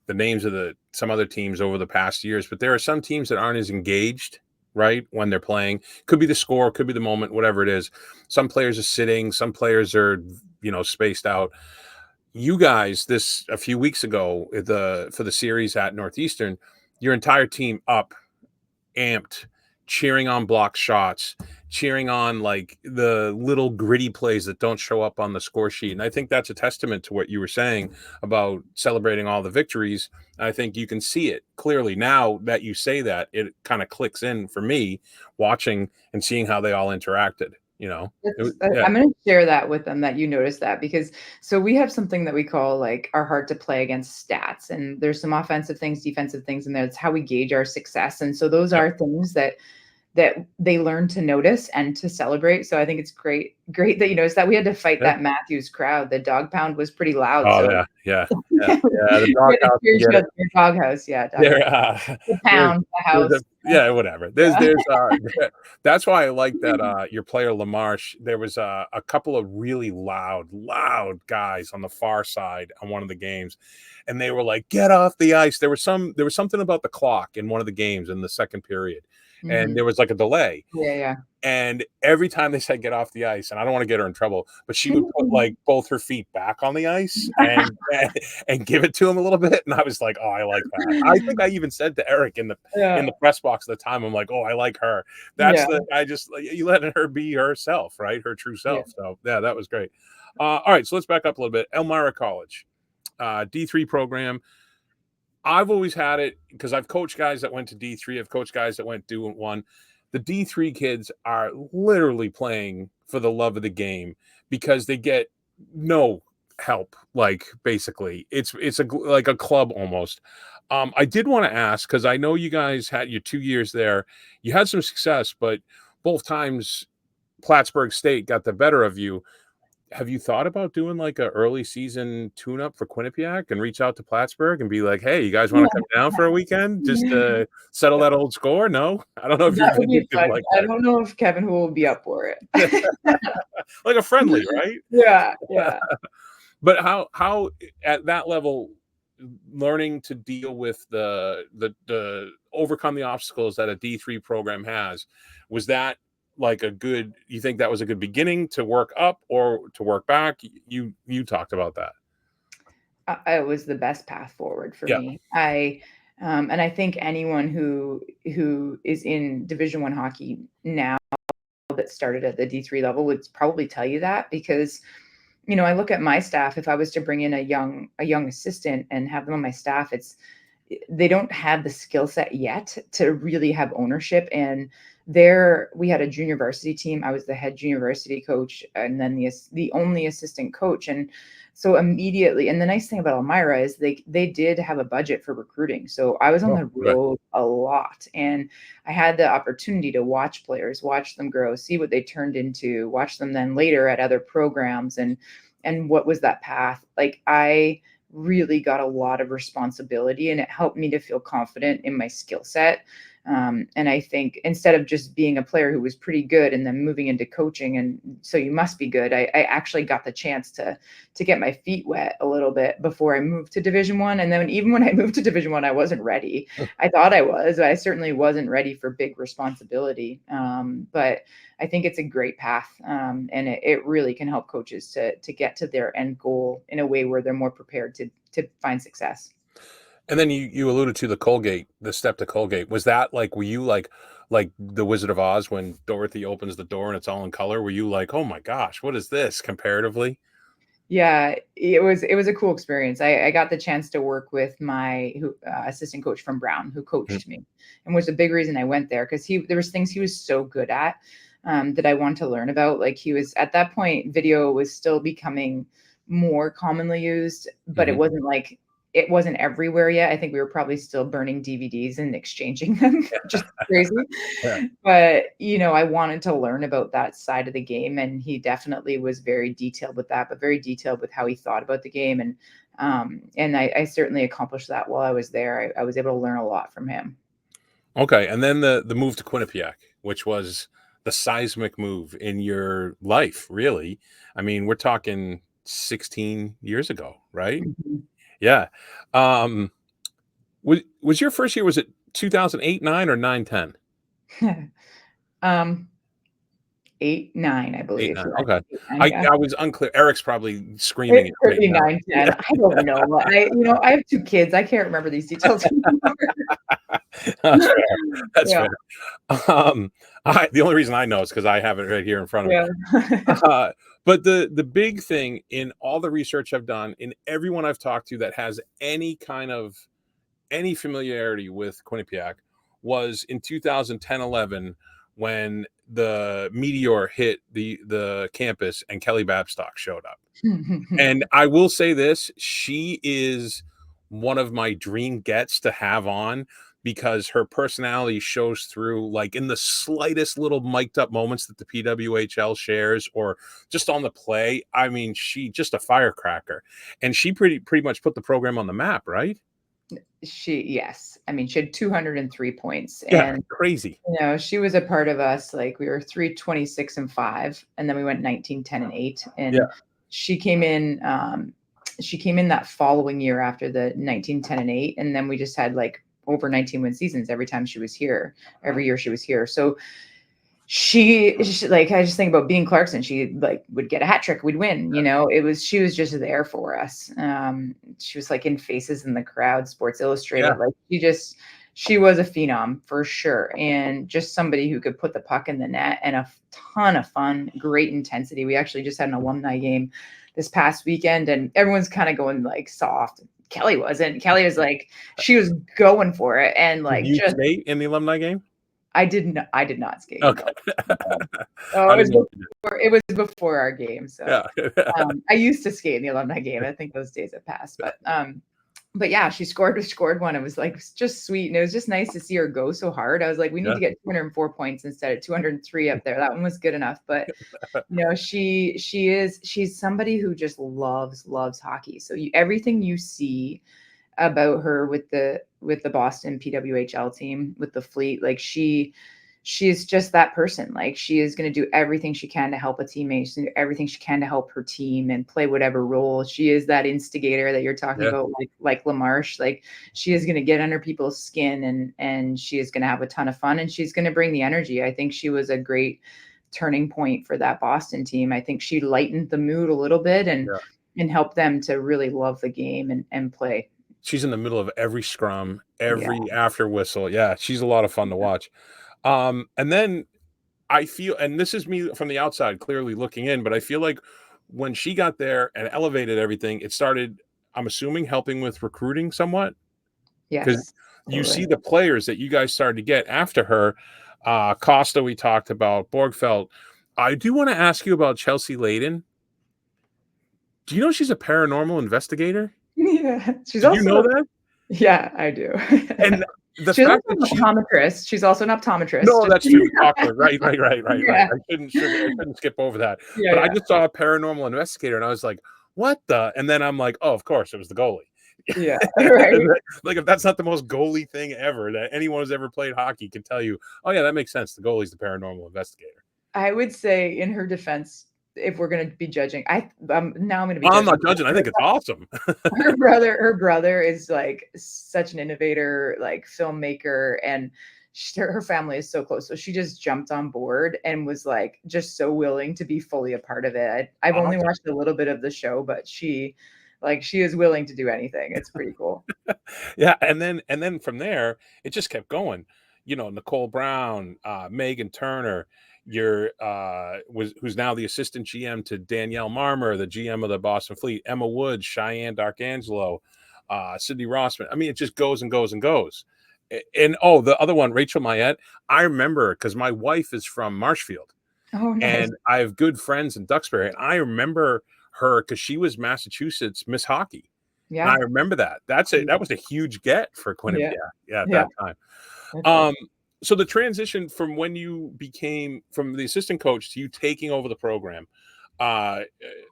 the names of some other teams over the past years, but there are some teams that aren't as engaged, right, when they're playing. Could be the score, could be the moment, whatever it is. Some players are sitting, some players are, spaced out. You guys, this a few weeks ago, for the series at Northeastern, your entire team up, amped, cheering on block shots, cheering on like the little gritty plays that don't show up on the score sheet. And I think that's a testament to what you were saying about celebrating all the victories. I think you can see it clearly now that you say that. It kind of clicks in for me, watching and seeing how they all interacted. Yeah. I'm going to share that with them, that you noticed that, because so we have something that we call like our hard to play against stats, and there's some offensive things, defensive things, and that's how we gauge our success. And so those Yep. are things that they learn to notice and to celebrate. So I think it's great that you noticed that. We had to fight Yeah. that Matthews crowd. The dog pound was pretty loud. Oh So yeah, yeah, yeah, we yeah. The had to doghouse, cheer you each get it. other. Your doghouse, yeah, There, doghouse. The there's pound, the there's house. yeah, whatever. Yeah. That's why I like that, your player Lamarche, there was a couple of really loud guys on the far side on one of the games, and they were like, "Get off the ice." There was something about the clock in one of the games in the second period, and Mhm. there was like a delay. Yeah, And every time they said get off the ice, and I don't want to get her in trouble, but she would put like both her feet back on the ice and give it to him a little bit. And I was like, oh, I like that. I think I even said to Eric in yeah. the press box at the time, I'm like, oh, I like her. That's Yeah, the I just you letting her be herself, right? Her true yeah. self. So yeah, that was great. All right, so let's back up a little bit. Elmira College, D3 program. I've always had it because I've coached guys that went to D3. I've coached guys that went D1. The D3 kids are literally playing for the love of the game because they get no help. Like basically, it's like a club almost. I did want to ask because I know you guys had your 2 years there. You had some success, but both times Plattsburgh State got the better of you. Have you thought about doing like a early season tune-up for Quinnipiac and reach out to Plattsburgh and be like, "Hey, you guys wanna come down for a weekend just to settle that old score?" No? I don't know if That you've would done be anything fun. like I that. don't know if Kevin will be up for it. Like a friendly, right? Yeah, yeah. But how at that level, learning to deal with the overcome the obstacles that a D3 program has, was that like a good you think that was a good beginning to work up or to work back? You talked about that. It was the best path forward for Yeah. me. And I think anyone who is in Division One hockey now that started at the D3 level would probably tell you that, because I look at my staff. If I was to bring in a young assistant and have them on my staff, they don't have the skill set yet to really have ownership. And we had a junior varsity team. I was the head junior varsity coach, and then the only assistant coach. And so immediately, and the nice thing about Elmira is they did have a budget for recruiting. So I was on Oh, the good. road a lot, and I had the opportunity to watch players, watch them grow, see what they turned into, watch them then later at other programs, and what was that path. Like, I really got a lot of responsibility, and it helped me to feel confident in my skill set. And I think instead of just being a player who was pretty good and then moving into coaching, and so you must be good, I actually got the chance to get my feet wet a little bit before I moved to Division One. And then even when I moved to Division One, I wasn't ready. I thought I was, but I certainly wasn't ready for big responsibility. But I think it's a great path, and it really can help coaches to get to their end goal in a way where they're more prepared to find success. And then you alluded to the step to Colgate. Was that like, were you like the Wizard of Oz when Dorothy opens the door and it's all in color? Were you like, oh my gosh, what is this comparatively? Yeah, it was a cool experience. I got the chance to work with my assistant coach from Brown, who Mhm. coached me, and was a big reason I went there because there was things he was so good at, that I wanted to learn about. Like, he was at that point, video was still becoming more commonly used, but Mhm. it wasn't everywhere yet. I think we were probably still burning DVDs and exchanging them, which is crazy. Yeah. But, I wanted to learn about that side of the game, and he definitely was very detailed with that, but very detailed with how he thought about the game. And I certainly accomplished that while I was there. I was able to learn a lot from him. Okay. And then the move to Quinnipiac, which was the seismic move in your life, really. I mean, we're talking 16 years ago, right? Mhm. Yeah. Um, was your first year, was it 2008, 9, or 9, 10? Um, 8, 9, I 8, believe. 9. Yeah, I Okay. think 8, 9, yeah. I was unclear. Eric's probably It screaming it could right be now. 9, 10. Yeah. I don't know. I have 2 kids. I can't remember these details anymore. That's fair. That's Yeah, fair. Um, the only reason I know is because I have it right here in front of me. yeah. Uh, but the big thing in all the research I've done, in everyone I've talked to that has any kind of any familiarity with Quinnipiac, was in 2010-11 when the meteor hit the campus and Kelly Babstock showed up. And I will say this, she is one of my dream gets to have on because her personality shows through, like, in the slightest little mic'd up moments that the PWHL shares, or just on the play. I mean, she just a firecracker, and she pretty much put the program on the map, right? Yes. I mean, she had 203 points, Yeah, and, crazy. she was a part of us. Like, we were 326-5, and then we went 19-8, Yeah, and she came in, that following year after the 19-8, and then we just had, like, over 19 win seasons every time she was here, every year she was here. So she like, I just think about Bean Clarkson. She, like, would get a hat trick, we'd win. She was just there for us. She was like in Faces in the Crowd, Sports yeah, Illustrated. Like, she was a phenom for sure, and just somebody who could put the puck in the net, and a ton of fun, great intensity. We actually just had an alumni game this past weekend, and everyone's kind of going like soft. Kelly wasn't. Kelly was like, she was going for it, and did like, you just skate in the alumni game? I did not skate, Okay. no. No. Oh, I didn't know if you it was before our game, so, did. Yeah. I used to skate in the alumni game. I think those days have passed, but yeah, she scored one. It was, like, just sweet, and it was just nice to see her go so hard. I was like, "We need Yeah, to get 204 points instead of 203 up there." That one was good enough, but, she's somebody who just loves hockey. So everything you see about her with the Boston PWHL team, with the Fleet. Like, she's just that person. Like, she is going to do everything she can to help a teammate. She's going to do everything she can to help her team and play whatever role. She is that instigator that you're talking yeah. about, like LaMarche. Like, she is going to get under people's skin, and she is going to have a ton of fun, and she's going to bring the energy. I think she was a great turning point for that Boston team. I think she lightened the mood a little bit, Yeah. and helped them to really love the game and play. She's in the middle of every scrum, Yeah. every after whistle. Yeah, she's a lot of fun to watch. And then I feel, and this is me from the outside clearly looking in, but I feel like when she got there and elevated everything, it started, I'm assuming, helping with recruiting somewhat, because Yes, you totally. see the players that you guys started to get after her. Costa, we talked about, Borgfeld. I do want to ask you about Chelsea Layden. Do you know she's a paranormal investigator? Yeah, she's Did you know also that? yeah, I do. And the She's also fact that an she, optometrist. She's also an optometrist, no, just that's true. Doctor, right, right, right, right, right. yeah, I shouldn't skip over that. yeah, But I yeah. just saw a paranormal investigator, and I was like, "What the?" And then I'm like, "Oh, of course, it was the goalie." Yeah, right. Like, if that's not the most goalie thing ever, that anyone who's ever played hockey can tell you, oh yeah, that makes sense. The goalie's the paranormal investigator. I would say in her defense, if we're gonna be judging, now I'm gonna be I'm judging. not judging. I think it's awesome. Her brother is, like, such an innovator, like, filmmaker, and her family is so close, so she just jumped on board and was, like, just so willing to be fully a part of it. I've only Awesome. watched a little bit of the show, but she is willing to do anything. It's pretty cool. Yeah, and then from there, it just kept going. Nicole Brown, Megan Turner, your was who's now the assistant GM to Danielle Marmer, the GM of the Boston Fleet, Emma Woods, Cheyenne D'Arcangelo, Sydney Rossman. I mean, it just goes and goes and goes. And oh, the other one, Rachel Mayette, I remember because my wife is from Marshfield, Oh, nice. and I have good friends in Duxbury, and I remember her because she was Massachusetts Miss Hockey. And I Yeah. remember that. That was a huge get for Yeah. Quinnipiac, yeah, at Yeah. that time. That's Um, awesome. so the transition from when you became from the assistant coach to you taking over the program, uh,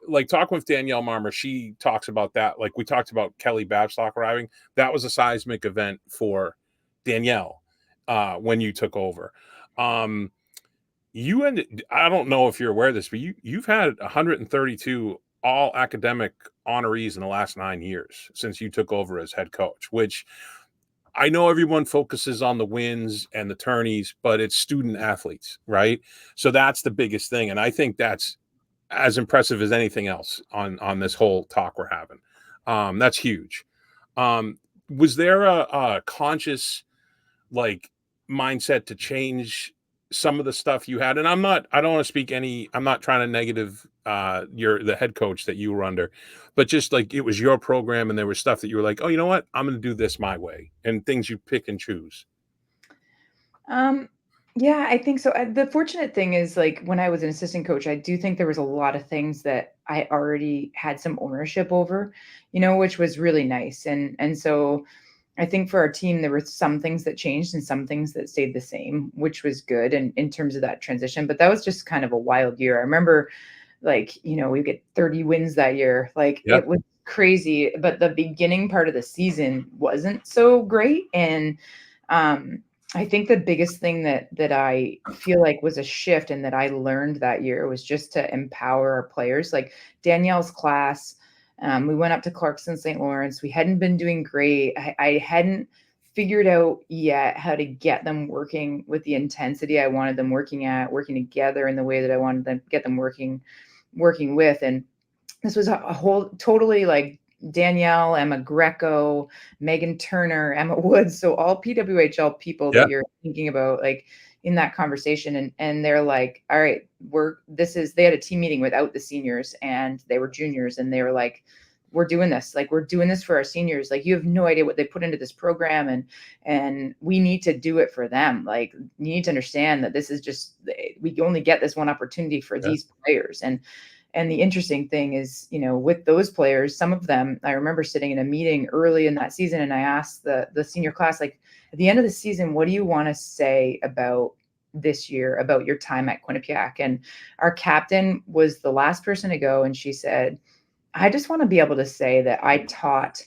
like talking with Danielle Marmer, she talks about that. Like we talked about Kelly Babstock arriving. That was a seismic event for Danielle when you took over. Um, you ended. I don't know if you're aware of this, but you've had 132 all academic honorees in the last 9 years since you took over as head coach, which I know everyone focuses on the wins and the tourneys, but it's student athletes, right? So that's the biggest thing. And I think that's as impressive as anything else on this whole talk we're having. That's huge. Um, was there a conscious like mindset to change some of the stuff you had? And I don't want to speak any, I'm not trying to negative the head coach that you were under, but just like it was your program and there was stuff that you were like, oh, you know what, I'm going to do this my way, and things you pick and choose. Um, yeah, I think so. The fortunate thing is, like, when I was an assistant coach, I do think there was a lot of things that I already had some ownership over, which was really nice. And so I think for our team, there were some things that changed and some things that stayed the same, which was good in terms of that transition. But that was just kind of a wild year. I remember, like, we get 30 wins that year. Like, Yep. it was crazy, but the beginning part of the season wasn't so great. And I think the biggest thing that I feel like was a shift and that I learned that year was just to empower our players. Like Danielle's class, we went up to Clarkson St. Lawrence. We hadn't been doing great. I hadn't figured out yet how to get them working with the intensity I wanted them working together in the way that I wanted them get them working with. And this was a whole totally like Danielle, Emma Greco, Megan Turner, Emma Woods. So all PWHL people Yeah. that you're thinking about, like in that conversation. And they're like, all right, they had a team meeting without the seniors and they were juniors. And they were like, we're doing this. Like, we're doing this for our seniors. Like, you have no idea what they put into this program. And we need to do it for them. Like, you need to understand that this is just, we only get this one opportunity for Yeah. these players. And the interesting thing is, with those players, some of them, I remember sitting in a meeting early in that season, and I asked the senior class, like, at the end of the season, what do you want to say about this year, about your time at Quinnipiac? And our captain was the last person to go, and she said, I just want to be able to say that I taught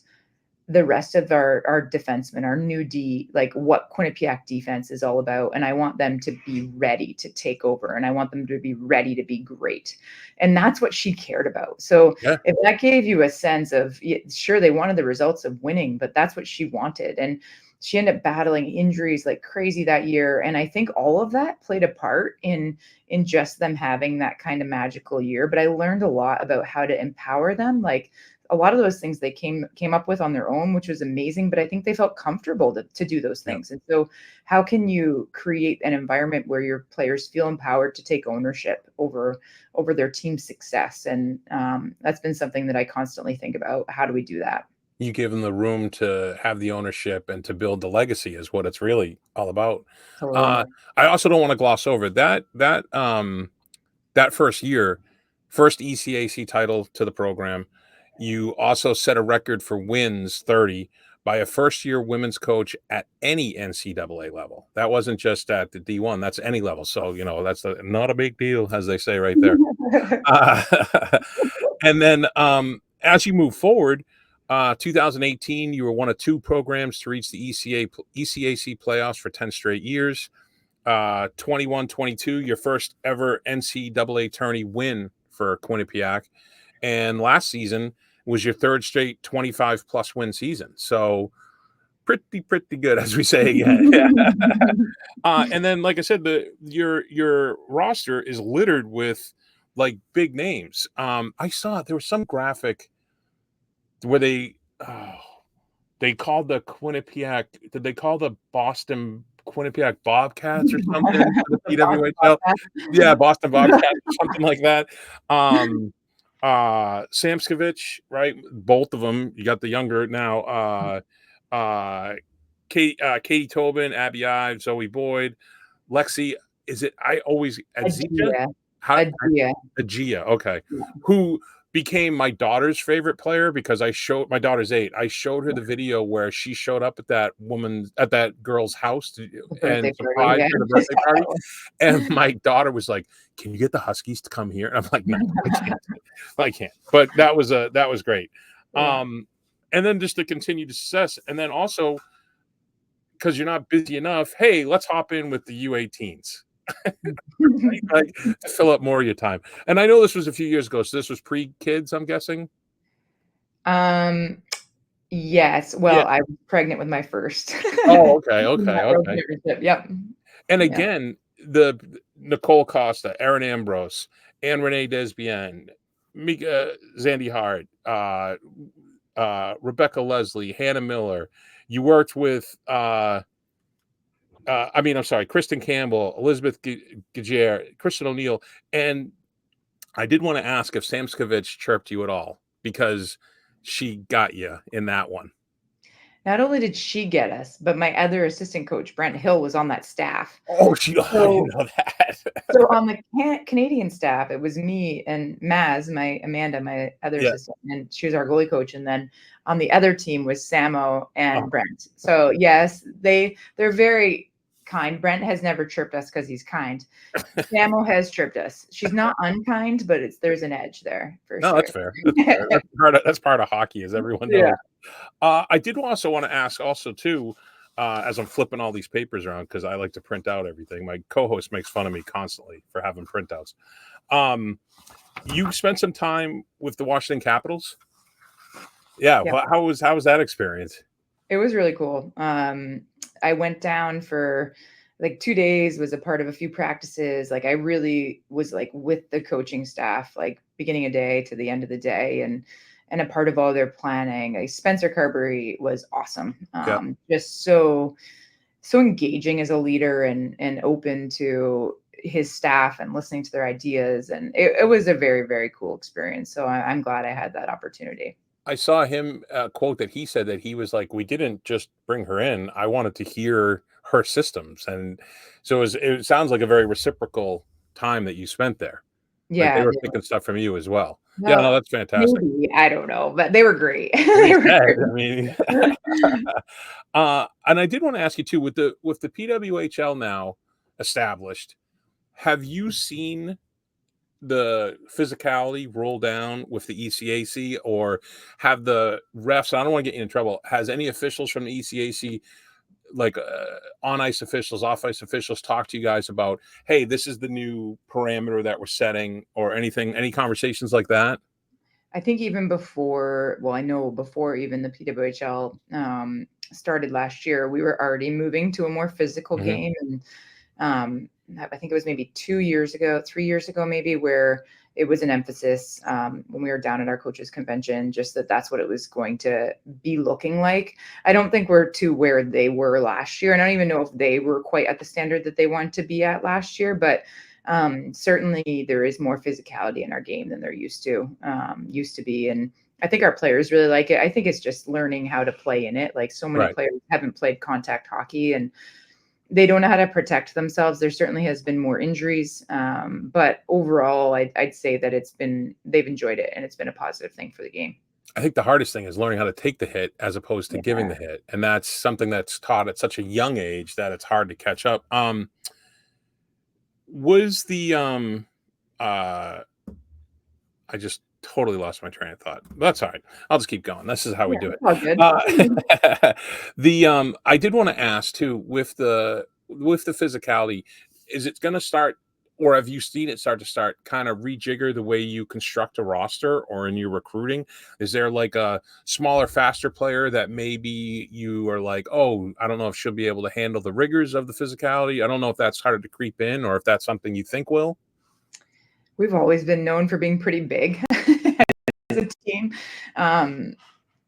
the rest of our defensemen, our new D, like what Quinnipiac defense is all about. And I want them to be ready to take over. And I want them to be ready to be great. And that's what she cared about. So Yeah. if that gave you a sense of, sure, they wanted the results of winning, but that's what she wanted. And she ended up battling injuries like crazy that year. And I think all of that played a part in just them having that kind of magical year. But I learned a lot about how to empower them. Like, a lot of those things they came up with on their own, which was amazing, but I think they felt comfortable to do those Yeah. things. And so how can you create an environment where your players feel empowered to take ownership over their team's success? And that's been something that I constantly think about. How do we do that? You give them the room to have the ownership and to build the legacy is what it's really all about. Totally. Uh, I also don't want to gloss over that first year, first ECAC title to the program. You also set a record for wins, 30, by a first-year women's coach at any NCAA level. That wasn't just at the D1, that's any level. So, that's not a big deal, as they say right there. Uh, and then as you move forward, 2018, you were one of two programs to reach the ECAC playoffs for 10 straight years. 21-22, your first ever NCAA tourney win for Quinnipiac. And last season was your third straight 25-plus win season. So pretty good, as we say again. Yeah. And then, like I said, your roster is littered with like big names. I saw there was some graphic where they called the Quinnipiac. Did they call the Boston Quinnipiac Bobcats or something for the PWHL? Yeah, Boston Bobcats or something like that. Samskovich, right? Both of them. You got the younger now. Katie Tobin, Abby Ives, Zoe Boyd, Lexi. Is it? I always Adzia. Agia. How Agia. Agia? Okay, Yeah. who became my daughter's favorite player because I showed my daughter's 8. I showed her the video where she showed up at that girl's house and surprised her at the birthday party. And my daughter was like, "Can you get the Huskies to come here?" And I'm like, "No, I can't. I can't." But that was great. Yeah. And then just the continued success, and then also because you're not busy enough, hey, let's hop in with the U18s. Like to fill up more of your time. And I know this was a few years ago, so this was pre-kids, I'm guessing. Yes. Yeah. Well, I was pregnant with my first. Oh, okay. Yep. And Yeah. again, the Nicole Costa, Erin Ambrose, Anne Renee Desbienne, Mika Zandy Hart, Rebecca Leslie, Hannah Miller. You worked with I'm sorry, Kristen Campbell, Elizabeth Gajer, Kristen O'Neill, and I did want to ask if Samskovich chirped you at all because she got you in that one. Not only did she get us, but my other assistant coach, Brent Hill, was on that staff. Oh, I didn't know that. So on the Canadian staff, it was me and Maz, Amanda, my other Yeah. assistant, and she was our goalie coach. And then on the other team was Samo and Oh. Brent. So yes, they're very kind. Brent has never chirped us because he's kind. Samo has chirped us. She's not unkind, but there's an edge there for No, sure. that's fair. That's part of hockey, as everyone knows. Yeah. I did also want to ask also too, as I'm flipping all these papers around because I like to print out everything. My co-host makes fun of me constantly for having printouts. You spent some time with the Washington Capitals. Yeah. Yeah. Well, how was that experience? It was really cool. I went down for like 2 days, was a part of a few practices. Like I really was like with the coaching staff, like beginning of day to the end of the day, and a part of all their planning. Like Spencer Carberry was awesome. Yeah. Just so engaging as a leader and open to his staff and listening to their ideas. And it was a very, very cool experience. So I'm glad I had that opportunity. I saw him quote that he said that he was like, we didn't just bring her in. I wanted to hear her systems. And so it sounds like a very reciprocal time that you spent there. Like they Yeah. were picking stuff from you as well. Yeah, Well, no, that's fantastic. maybe, I don't know, but they were great. They They were said, great. I mean, and I did want to ask you too, with the PWHL now established, have you seen the physicality roll down with the ECAC, or have the refs? I don't want to get you in trouble. Has any officials from the ECAC, like on ice officials, off ice officials, talk to you guys about, hey, this is the new parameter that we're setting, or anything? Any conversations like that? I think even before, well, I know before even the PWHL started last year, we were already moving to a more physical Mm-hmm. game. And I think it was maybe 2 years ago, 3 years ago, maybe, where it was an emphasis when we were down at our coaches convention, just that's what it was going to be looking like. I don't think we're to where they were last year. And I don't even know if they were quite at the standard that they wanted to be at last year, but certainly there is more physicality in our game than there used to be. And I think our players really like it. I think it's just learning how to play in it. Like so many Right. players haven't played contact hockey and they don't know how to protect themselves. There certainly has been more injuries. But overall, I'd say that they've enjoyed it and it's been a positive thing for the game. I think the hardest thing is learning how to take the hit as opposed to giving the hit. And that's something that's taught at such a young age that it's hard to catch up. Was the I just totally lost my train of thought. That's all right. I'll just keep going. This is how we Yeah, do it. it's all good. I did want to ask too, with the physicality, is it going to start, or have you seen it start kind of rejigger the way you construct a roster or in your recruiting? Is there like a smaller, faster player that maybe you are like, oh, I don't know if she'll be able to handle the rigors of the physicality. I don't know if that's harder to creep in or if that's something you think will. We've always been known for being pretty big as a team. Um,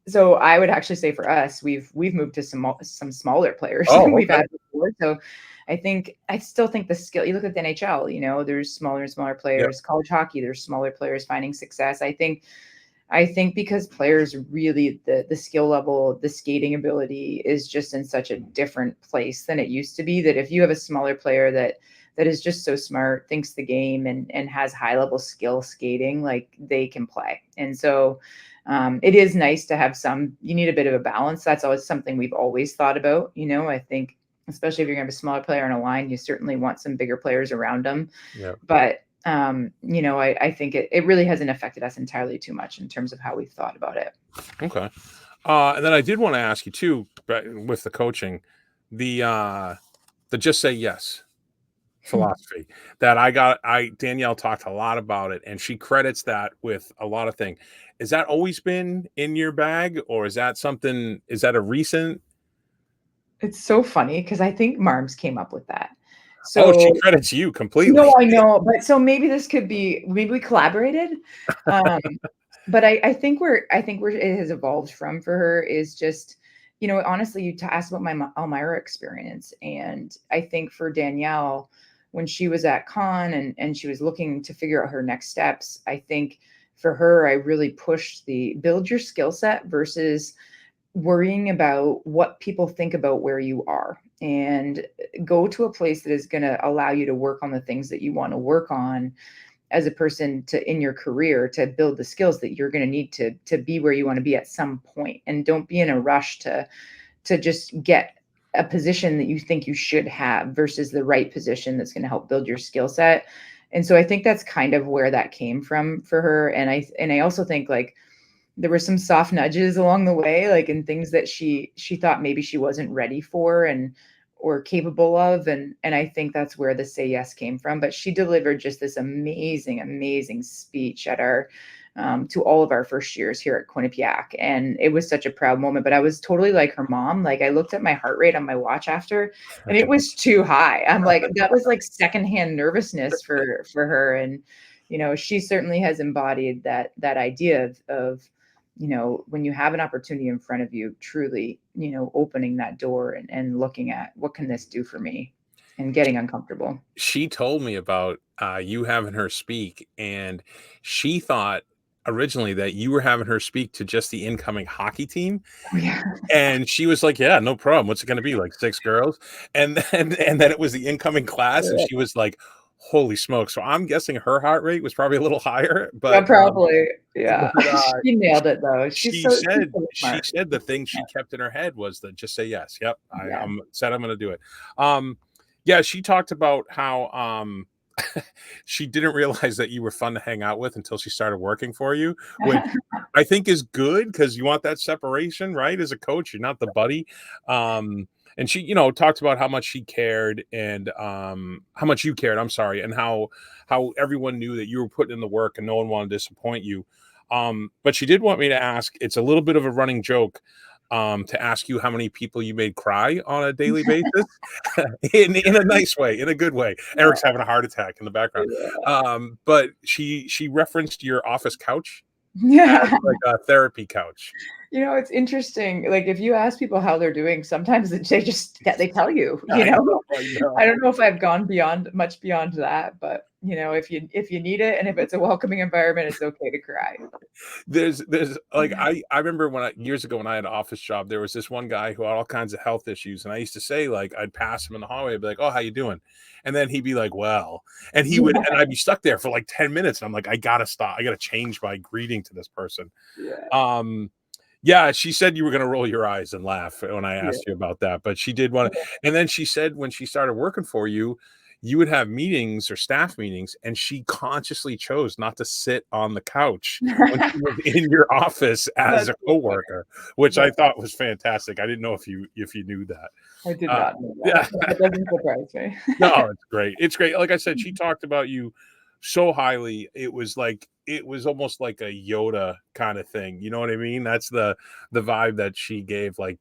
so I would actually say for us, we've moved to some smaller players than Oh, we've okay. had before. So I still think the skill. You look at the NHL, there's smaller and smaller Yeah. players. College hockey, there's smaller players finding success. I think because players really the skill level, the skating ability is just in such a different place than it used to be, that if you have a smaller player that is just so smart, thinks the game and has high level skill skating, like they can play. And so it is nice to have you need a bit of a balance. That's always something we've always thought about. I think especially if you're going to have a smaller player on a line, you certainly want some bigger players around them. Yeah. But I think it really hasn't affected us entirely too much in terms of how we've thought about it. Okay. And then I did want to ask you too, but with the coaching, the just say yes philosophy that Danielle talked a lot about it, and she credits that with a lot of things. Is that always been in your bag, or is that a recent? It's so funny because I think Marms came up with that. Oh, she So credits you completely. no, I know, but so maybe maybe we collaborated. Um, but I think where it has evolved from for her is just, honestly, you asked about my Elmira experience, and I think for Danielle, when she was at Con and she was looking to figure out her next steps, I think for her, I really pushed the build your skill set versus worrying about what people think about where you are, and go to a place that is going to allow you to work on the things that you want to work on as a person in your career, to build the skills that you're going to need to be where you want to be at some point. And don't be in a rush to just get a position that you think you should have versus the right position that's going to help build your skill set. And so I think that's kind of where that came from for her. And I also think, like, there were some soft nudges along the way, like in things that she thought maybe she wasn't ready for and or capable of. And I think that's where the say yes came from. But she delivered just this amazing speech at our to all of our first years here at Quinnipiac. And it was such a proud moment. But I was totally like her mom. Like, I looked at my heart rate on my watch after, and it was too high. I'm like, that was like secondhand nervousness for her. And she certainly has embodied that idea of when you have an opportunity in front of you, truly, opening that door and looking at what can this do for me, and getting uncomfortable. She told me about you having her speak, and she thought originally that you were having her speak to just the incoming hockey team. Oh, yeah. And she was like, "Yeah, no problem. What's it gonna be, like 6 girls?" And then it was the incoming class, and she was like, "Holy smokes." So I'm guessing her heart rate was probably a little higher, Yeah, but, probably. Yeah. but, She nailed it though. she She's said so she smart. said the She's so thing she smart. kept in her head was that just say yes. Yep, Yeah. I'm gonna do it. Um, yeah, she talked about how, she didn't realize that you were fun to hang out with until she started working for you, which I think is good because you want that separation, right? As a coach, you're not the buddy. And she, talked about how much she cared and how much you cared. I'm sorry, and how everyone knew that you were putting in the work and no one wanted to disappoint you. But she did want me to ask. It's a little bit of a running joke. To ask you how many people you made cry on a daily basis, in a nice way, in a good way. Eric's having a heart attack in the background. But she referenced your office couch as Yeah. like a therapy couch. It's interesting. Like, if you ask people how they're doing, sometimes they tell you, I know, I know. I don't know if I've gone much beyond that, but if you need it and if it's a welcoming environment, it's okay to cry. There's like I remember years ago when I had an office job, there was this one guy who had all kinds of health issues, and I used to say, like, I'd pass him in the hallway, I'd be like, "Oh, how you doing?" And then he'd be like, "Well," and I'd be stuck there for like 10 minutes, and I'm like, I gotta stop, I gotta change my greeting to this person. Yeah. Um, yeah, she said you were gonna roll your eyes and laugh when I Yeah. asked you about that, but she did want to. And then she said when she started working for you, you would have meetings or staff meetings, and she consciously chose not to sit on the couch when she was in your office as That's a so funny. coworker, which I That's thought was fantastic. I didn't know if you knew that. I did Uh, not know that. yeah. That doesn't surprise me. No, it's great. It's great. Like I said, she talked about you so highly. It was almost like a Yoda kind of thing. You know what I mean? That's the vibe that she gave. Like,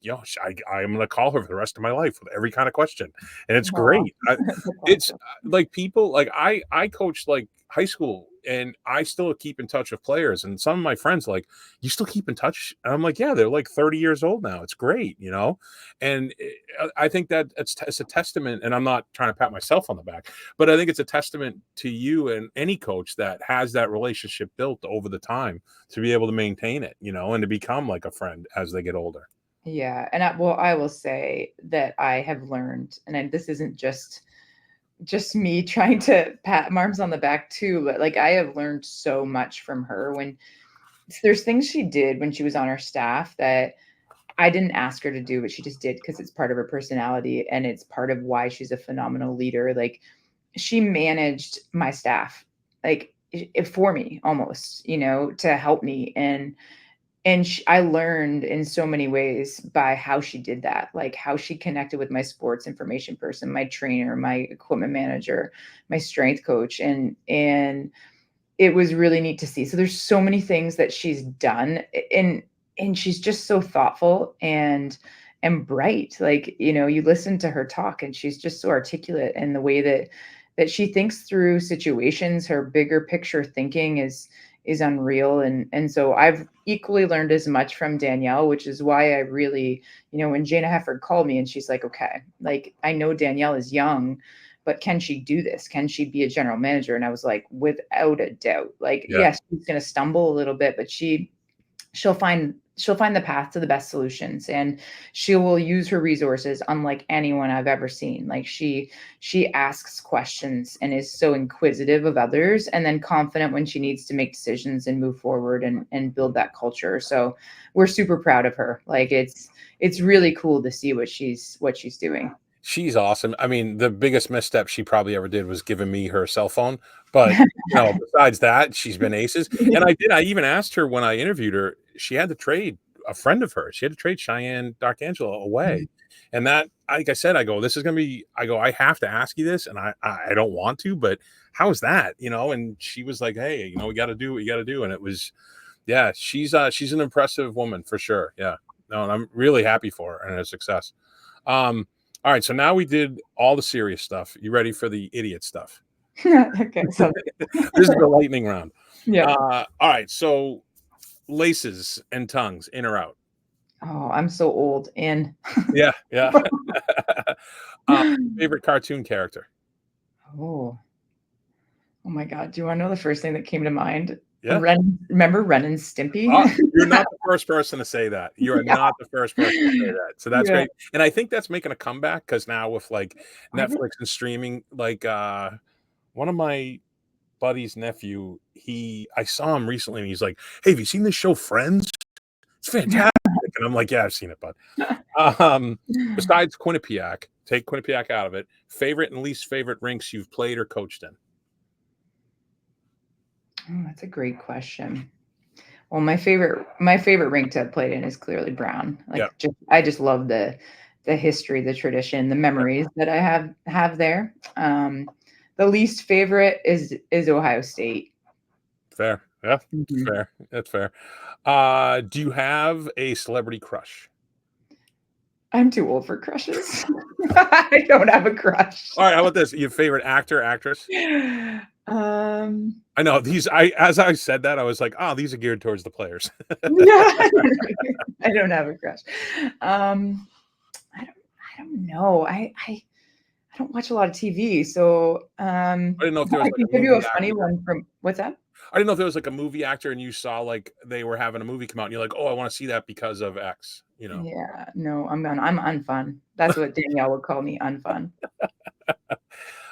I'm gonna call her for the rest of my life with every kind of question, and it's Aw, great. that's It's awesome. like people like I coached like high school, and I still keep in touch with players, and some of my friends like, you still keep in touch, and I'm like, yeah, they're like 30 years old now. It's great, you know. And I think that it's a testament, and I'm not trying to pat myself on the back, but I think it's a testament to you and any coach that has that relationship built over the time to be able to maintain it, you know, and to become like a friend as they get older. Yeah, and I will say that I have learned, and this isn't just me trying to pat my arms on the back too, but like I have learned so much from her when there's things she did when she was on our staff that I didn't ask her to do, but she just did because it's part of her personality and it's part of why she's a phenomenal leader. Like she managed my staff, like for me almost, to help me. And I learned in so many ways by how she did that, like how she connected with my sports information person, my trainer, my equipment manager, my strength coach, and it was really neat to see. So there's so many things that she's done, and she's just so thoughtful and bright. Like, you listen to her talk and she's just so articulate, and the way that she thinks through situations, her bigger picture thinking is unreal. And so I've equally learned as much from Danielle, which is why I really, when Jana Hefford called me and she's like, okay, like I know Danielle is young, but can she do this? Can she be a general manager? And I was like, without a doubt. Like, Yeah. yes, she's going to stumble a little bit, but she'll find the path to the best solutions, and she will use her resources unlike anyone I've ever seen. Like she asks questions and is so inquisitive of others, and then confident when she needs to make decisions and move forward and build that culture. So we're super proud of her. Like it's really cool to see what she's doing. She's awesome. I mean, the biggest misstep she probably ever did was giving me her cell phone. But, besides that, she's been aces. And I even asked her when I interviewed her, she had to trade a friend of hers. She had to trade Cheyenne Darkangelo away. And that, like I said, I go, this is going to be, I go, I have to ask you this. And I don't want to, but how's that? And she was like, hey, we got to do what you got to do. And it was, yeah, she's an impressive woman for sure. Yeah. No, and I'm really happy for her and her success. All right, so now we did all the serious stuff. You ready for the idiot stuff? Okay, so This is the lightning round. yeah. All right, so laces and tongues, in or out? Oh, I'm so old. In. Yeah, yeah. Favorite cartoon character? Oh. Oh my god, do you wanna know the first thing that came to mind? Yeah. Remember Ren and Stimpy? You're not the first person to say that. You are Yeah. not the first person to say that. So that's Yeah. great. And I think that's making a comeback because now with like I think Netflix and streaming, like one of my buddy's nephew, I saw him recently and he's like, hey, have you seen this show Friends? It's fantastic. And I'm like, yeah, I've seen it, bud. Besides Quinnipiac, take Quinnipiac out of it. Favorite and least favorite rinks you've played or coached in? Oh, that's a great question. Well, my favorite rink to have played in is clearly Brown. Yeah. Like, I just love the history, the tradition, the memories that I have there. The least favorite is Ohio State. Fair. Yeah. Mhm. Fair. That's fair. Do you have a celebrity crush? I'm too old for crushes. I don't have a crush. All right. How about this? Your favorite actor, actress? Um, I know these. As I said that, I was like, oh, these are geared towards the players. yeah, I don't have a crush. Um, I don't know. I don't watch a lot of TV, so I didn't know if there was I like can a give you movie a funny actor. one from what's that? I didn't know if there was like a movie actor and you saw like they were having a movie come out and you're like, oh, I want to see that because of X. Yeah, no, I'm unfun. That's what Danielle would call me, unfun. I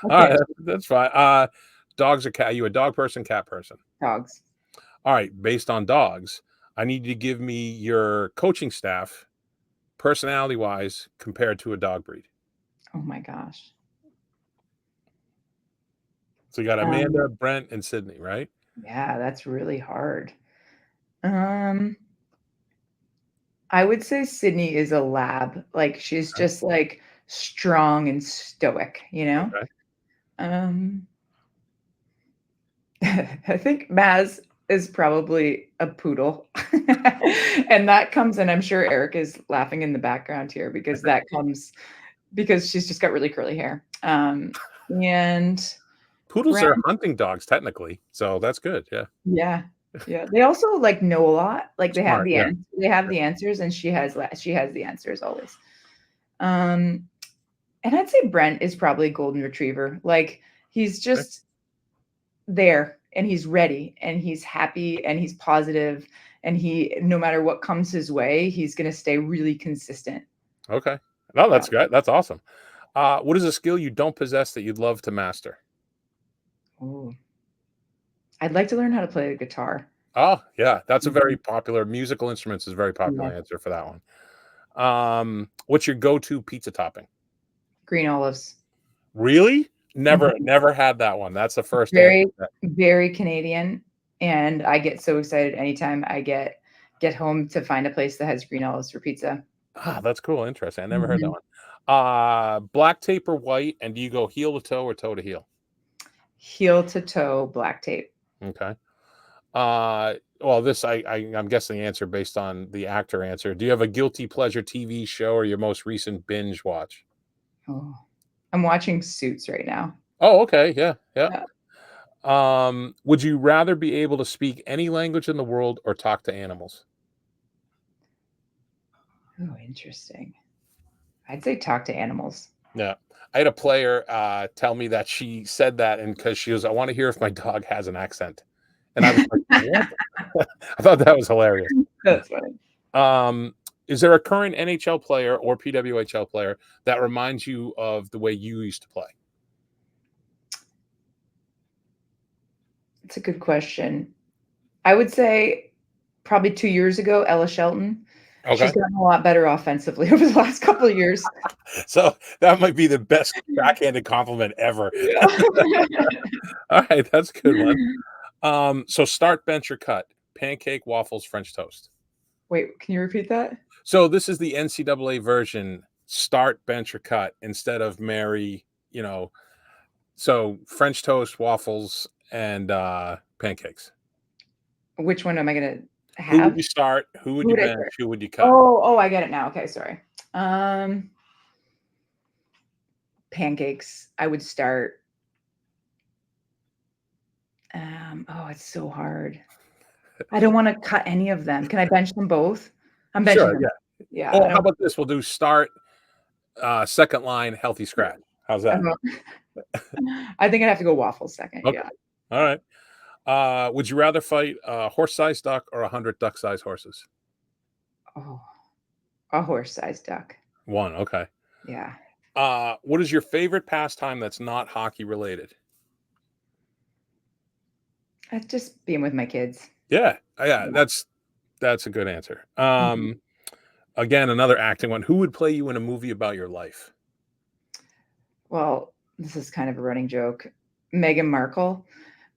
All right, can't that's fine. Dogs or cat? You a dog person, cat person? dogs. All right, based on dogs, I need you to give me your coaching staff, personality wise, compared to a dog breed. Oh my gosh. So you got Um, Amanda, Brent, and Sydney, right? yeah, that's really hard. Um, I would say Sydney is a lab. Like, she's Okay. just, like, strong and stoic, you know? Okay. Um, I think Maz is probably a poodle. And that comes and I'm sure Eric is laughing in the background here because that comes because she's just got really curly hair. And Poodles Brent are hunting dogs technically, so that's good. Yeah. yeah. Yeah. They also, like, know a lot. Like, Smart. Yeah. they have the answers, and she has the answers always. Um, and I'd say Brent is probably golden retriever. Like, he's Okay. just there, and he's ready, and he's happy, and he's positive, and he no matter what comes his way, he's gonna stay really consistent. Okay. No, Yeah. that's good. That's awesome. What is a skill you don't possess that you'd love to master? Ooh. I'd like to learn how to play the guitar. Oh, yeah, that's a very Mhm. popular musical instruments is a very Yeah. popular answer for that one. What's your go-to pizza topping? Green olives. Really? Never, Mhm. never had that one. That's the first answer. Very, very Canadian, and I get so excited anytime I get home to find a place that has green olives for pizza. That's cool. Interesting. I never heard that Mhm. one. Black tape or white, and do you go heel to toe or toe to heel? Heel to toe black tape. Okay. Well, this I'm guessing the answer based on the actor answer. Do you have a guilty pleasure TV show or your most recent binge watch? Oh, I'm watching Suits right now. Oh, okay. Yeah, yeah. Yeah. Would you rather be able to speak any language in the world or talk to animals? Oh, interesting. I'd say talk to animals. Yeah. I had a player tell me that she said that and because she was, I want to hear if my dog has an accent. And I was like, what? I thought that was hilarious. That's funny. Um, is there a current NHL player or PWHL player that reminds you of the way you used to play? It's a good question. I would say probably 2 years ago, Ella Shelton. She's Okay. gotten a lot better offensively over the last couple of years. So that might be the best backhanded compliment ever. Yeah. All right, that's a good one. So start, bench, or cut. Pancake, waffles, French toast. Wait, can you repeat that? So this is the NCAA version. Start, bench, or cut instead of marry. You know, so French toast, waffles, and pancakes. Which one am I gonna Who would have? you start? Who would Who you would I bench? start? Who would you cut? Oh, I get it now. Okay, sorry. Um, Pancakes. I would start. Oh, it's so hard. I don't wanna cut any of them. Can I bench them both? I'm benching Sure. them. Yeah. Yeah, I Oh, how don't about this? We'll do start, second line, healthy scratch. How's that? uh-huh. I think I'd have to go waffles second, Okay. yeah. All right. Would you rather fight a horse-sized duck or 100 duck-sized horses? Oh, a horse-sized duck. One. Okay. Yeah. What is your favorite pastime that's not hockey related? Just being with my kids. Yeah. Yeah. Yeah. That's a good answer. Mhm. Again, another acting one. Who would play you in a movie about your life? Well, this is kind of a running joke. Meghan Markle.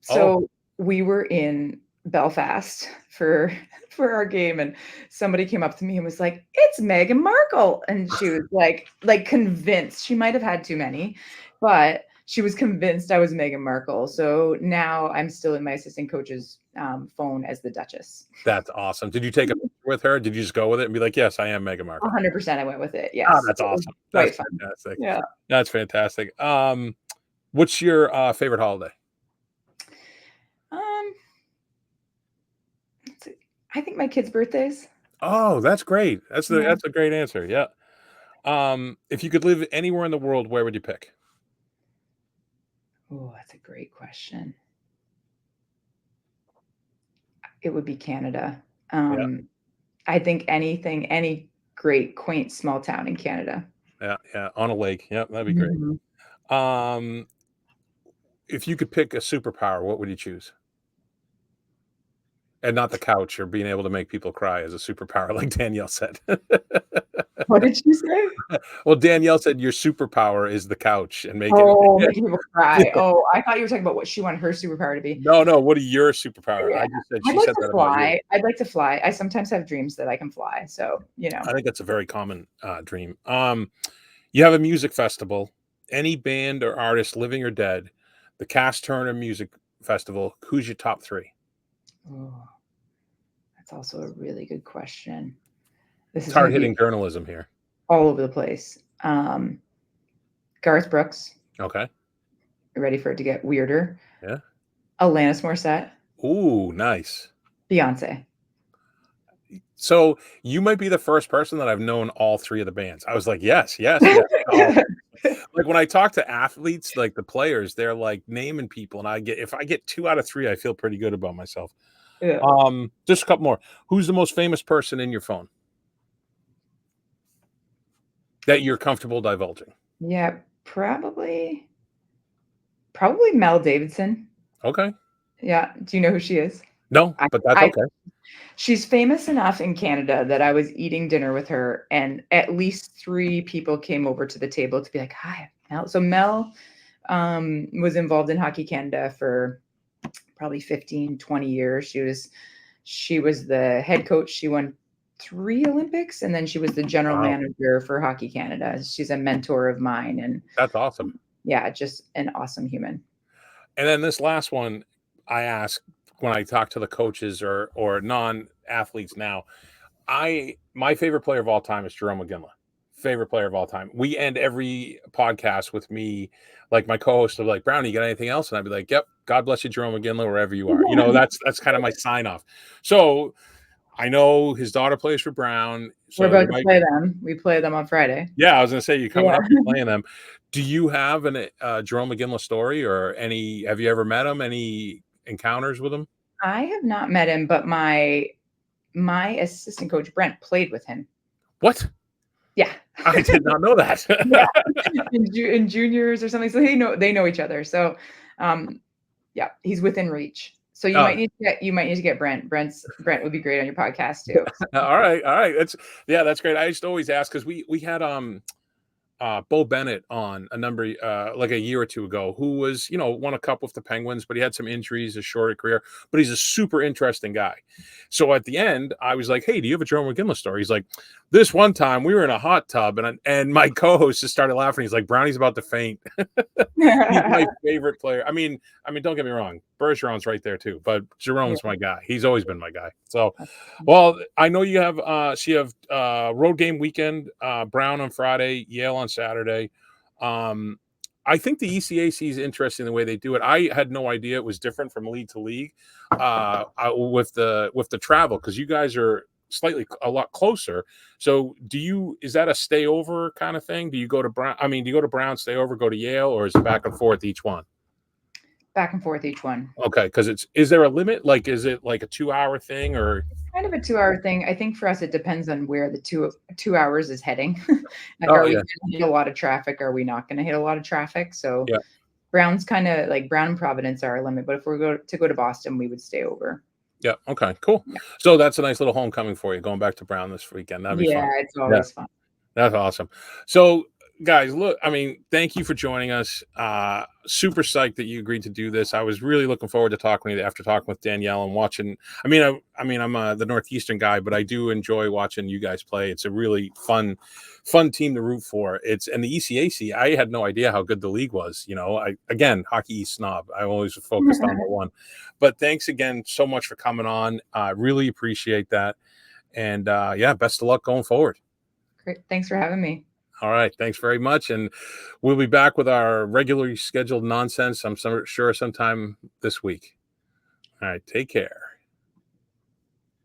Oh, So, we were in Belfast for for our game, and somebody came up to me and was like, "It's Meghan Markle," and she was like, convinced. She might have had too many, but she was convinced I was Meghan Markle, so now I'm still in my assistant coach's, phone as the Duchess. that's awesome. Did you take a picture with her? Did you just go with it and be like, "Yes, I am Meghan Markle"? 100% I went with it, Oh, yes. that's It was awesome. That's quite fun. fantastic. Yeah. That's fantastic. What's your favorite holiday? Um, let's see. I think my kids' birthdays. Oh, that's great. Yeah. That's a great answer. Yeah. If you could live anywhere in the world, where would you pick? Oh, that's a great question. It would be Canada. Yeah, Um, I think any great, quaint, small town in Canada. yeah, yeah. On a lake. Yeah, that'd be great. Mhm. Um, if you could pick a superpower, what would you choose? And not the couch or being able to make people cry as a superpower, like Danielle said. What did you say? Well, Danielle said your superpower is the couch and making Oh, making people cry. Oh, I thought you were talking about what she wanted her superpower to be. No, no, what are your superpower? Yeah. I just said I'd she like said to that about you. fly. I'd like to fly. I sometimes have dreams that I can fly. So, I think that's a very common, dream. You have a music festival, any band or artist, living or dead, the Cass Turner Music Festival, who's your top 3? oh, that's also a really good question. This It's is gonna be hard-hitting journalism here. all over the place. Garth Brooks. Okay. You ready for it to get weirder? Yeah. Alanis Morissette, Ooh, nice. Beyonce. So, you might be the first person that I've known all 3 of the bands. I was like, "Yes, yes, yes." Oh, like, when I talk to athletes, like the players, they're, like, naming people, and if I get 2 out of 3, I feel pretty good about myself. Yeah. Just a couple more. Who's the most famous person in your phone that you're comfortable divulging? Yeah, probably Mel Davidson. Okay. Yeah. Do you know who she is? No, I but that's I okay. She's famous enough in Canada that I was eating dinner with her, and at least 3 people came over to the table to be like, "Hi, Mel." So Mel, was involved in Hockey Canada for probably 15, 20 years. She was the head coach. She won 3 Olympics, and then she was the general Wow, manager for Hockey Canada. She's a mentor of mine, and that's awesome. yeah, just an awesome human. And then this last one, I ask when I talk to the coaches or non-athletes now, my favorite player of all time is Jerome McGinley. Favorite player of all time. We end every podcast with me, like my co-host will be like, Brownie, you got anything else? And I'd be like, Yep, God bless you, Jerome McGinley, wherever you are. That's kind of my sign off. So I know his daughter plays for Brown. We're So you about to might play them. We play them on Friday. yeah, I was gonna say you're coming Yeah. up, you're playing them. Do you have an Jerome McGinley story or any have you ever met him? Any encounters with him? I have not met him, but my assistant coach, Brent, played with him. What? Yeah. I did not know that. Yeah. In juniors or something, so they know each other. So, um, yeah, he's within reach. So Oh, you might need to get Brent. Brent would be great on your podcast too. all right, all right. That's great. I just always ask because we had Bo Bennett on a number like a year or 2 ago, who was won a cup with the Penguins, but he had some injuries, a shorter career. But he's a super interesting guy. So at the end, I was like, "Hey, do you have a Jerome McGinley story?" He's like, "This one time we were in a hot tub, and my co-host just started laughing. He's like, Brownie's about to faint." He's my favorite player. I mean, don't get me wrong, Bergeron's right there too, but Yeah. Jerome's my guy. He's always been my guy. So, well, I know you have so you have road game weekend, Brown on Friday, Yale on Saturday. Um, I think the ECAC is interesting the way they do it. I had no idea it was different from league to league with the travel because you guys are slightly a lot closer. So is that a stay over kind of thing? Do you go to Brown? I mean, do you go to Brown, stay over, go to Yale, or is it back and forth each one? Back and forth each one. Okay, because is there a limit? Like, is it like a 2 hour thing or? Kind of a 2-hour thing. I think for us, it depends on where the 2 hours is heading. Like, Oh are we yeah, gonna hit a lot of traffic? Are we not gonna hit a lot of traffic? So yeah, Brown's kinda like Brown and Providence are our limit, but if we're go to Boston, we would stay over. yeah. Okay, cool. Yeah. So that's a nice little homecoming for you, going back to Brown this weekend. That'd be Yeah, fun. it's Yeah. always fun. That's awesome. So, guys, look, I mean, thank you for joining us. Super psyched that you agreed to do this. I was really looking forward to talking to you after talking with Danielle and watching. I'm the Northeastern guy, but I do enjoy watching you guys play. It's a really fun team to root for. And the ECAC. I had no idea how good the league was. Hockey East snob. I always focused on the one. But thanks again so much for coming on. I really appreciate that. And yeah, best of luck going forward. Great. Thanks for having me. All right. Thanks very much. And we'll be back with our regularly scheduled nonsense, I'm sure sometime this week. All right. Take care.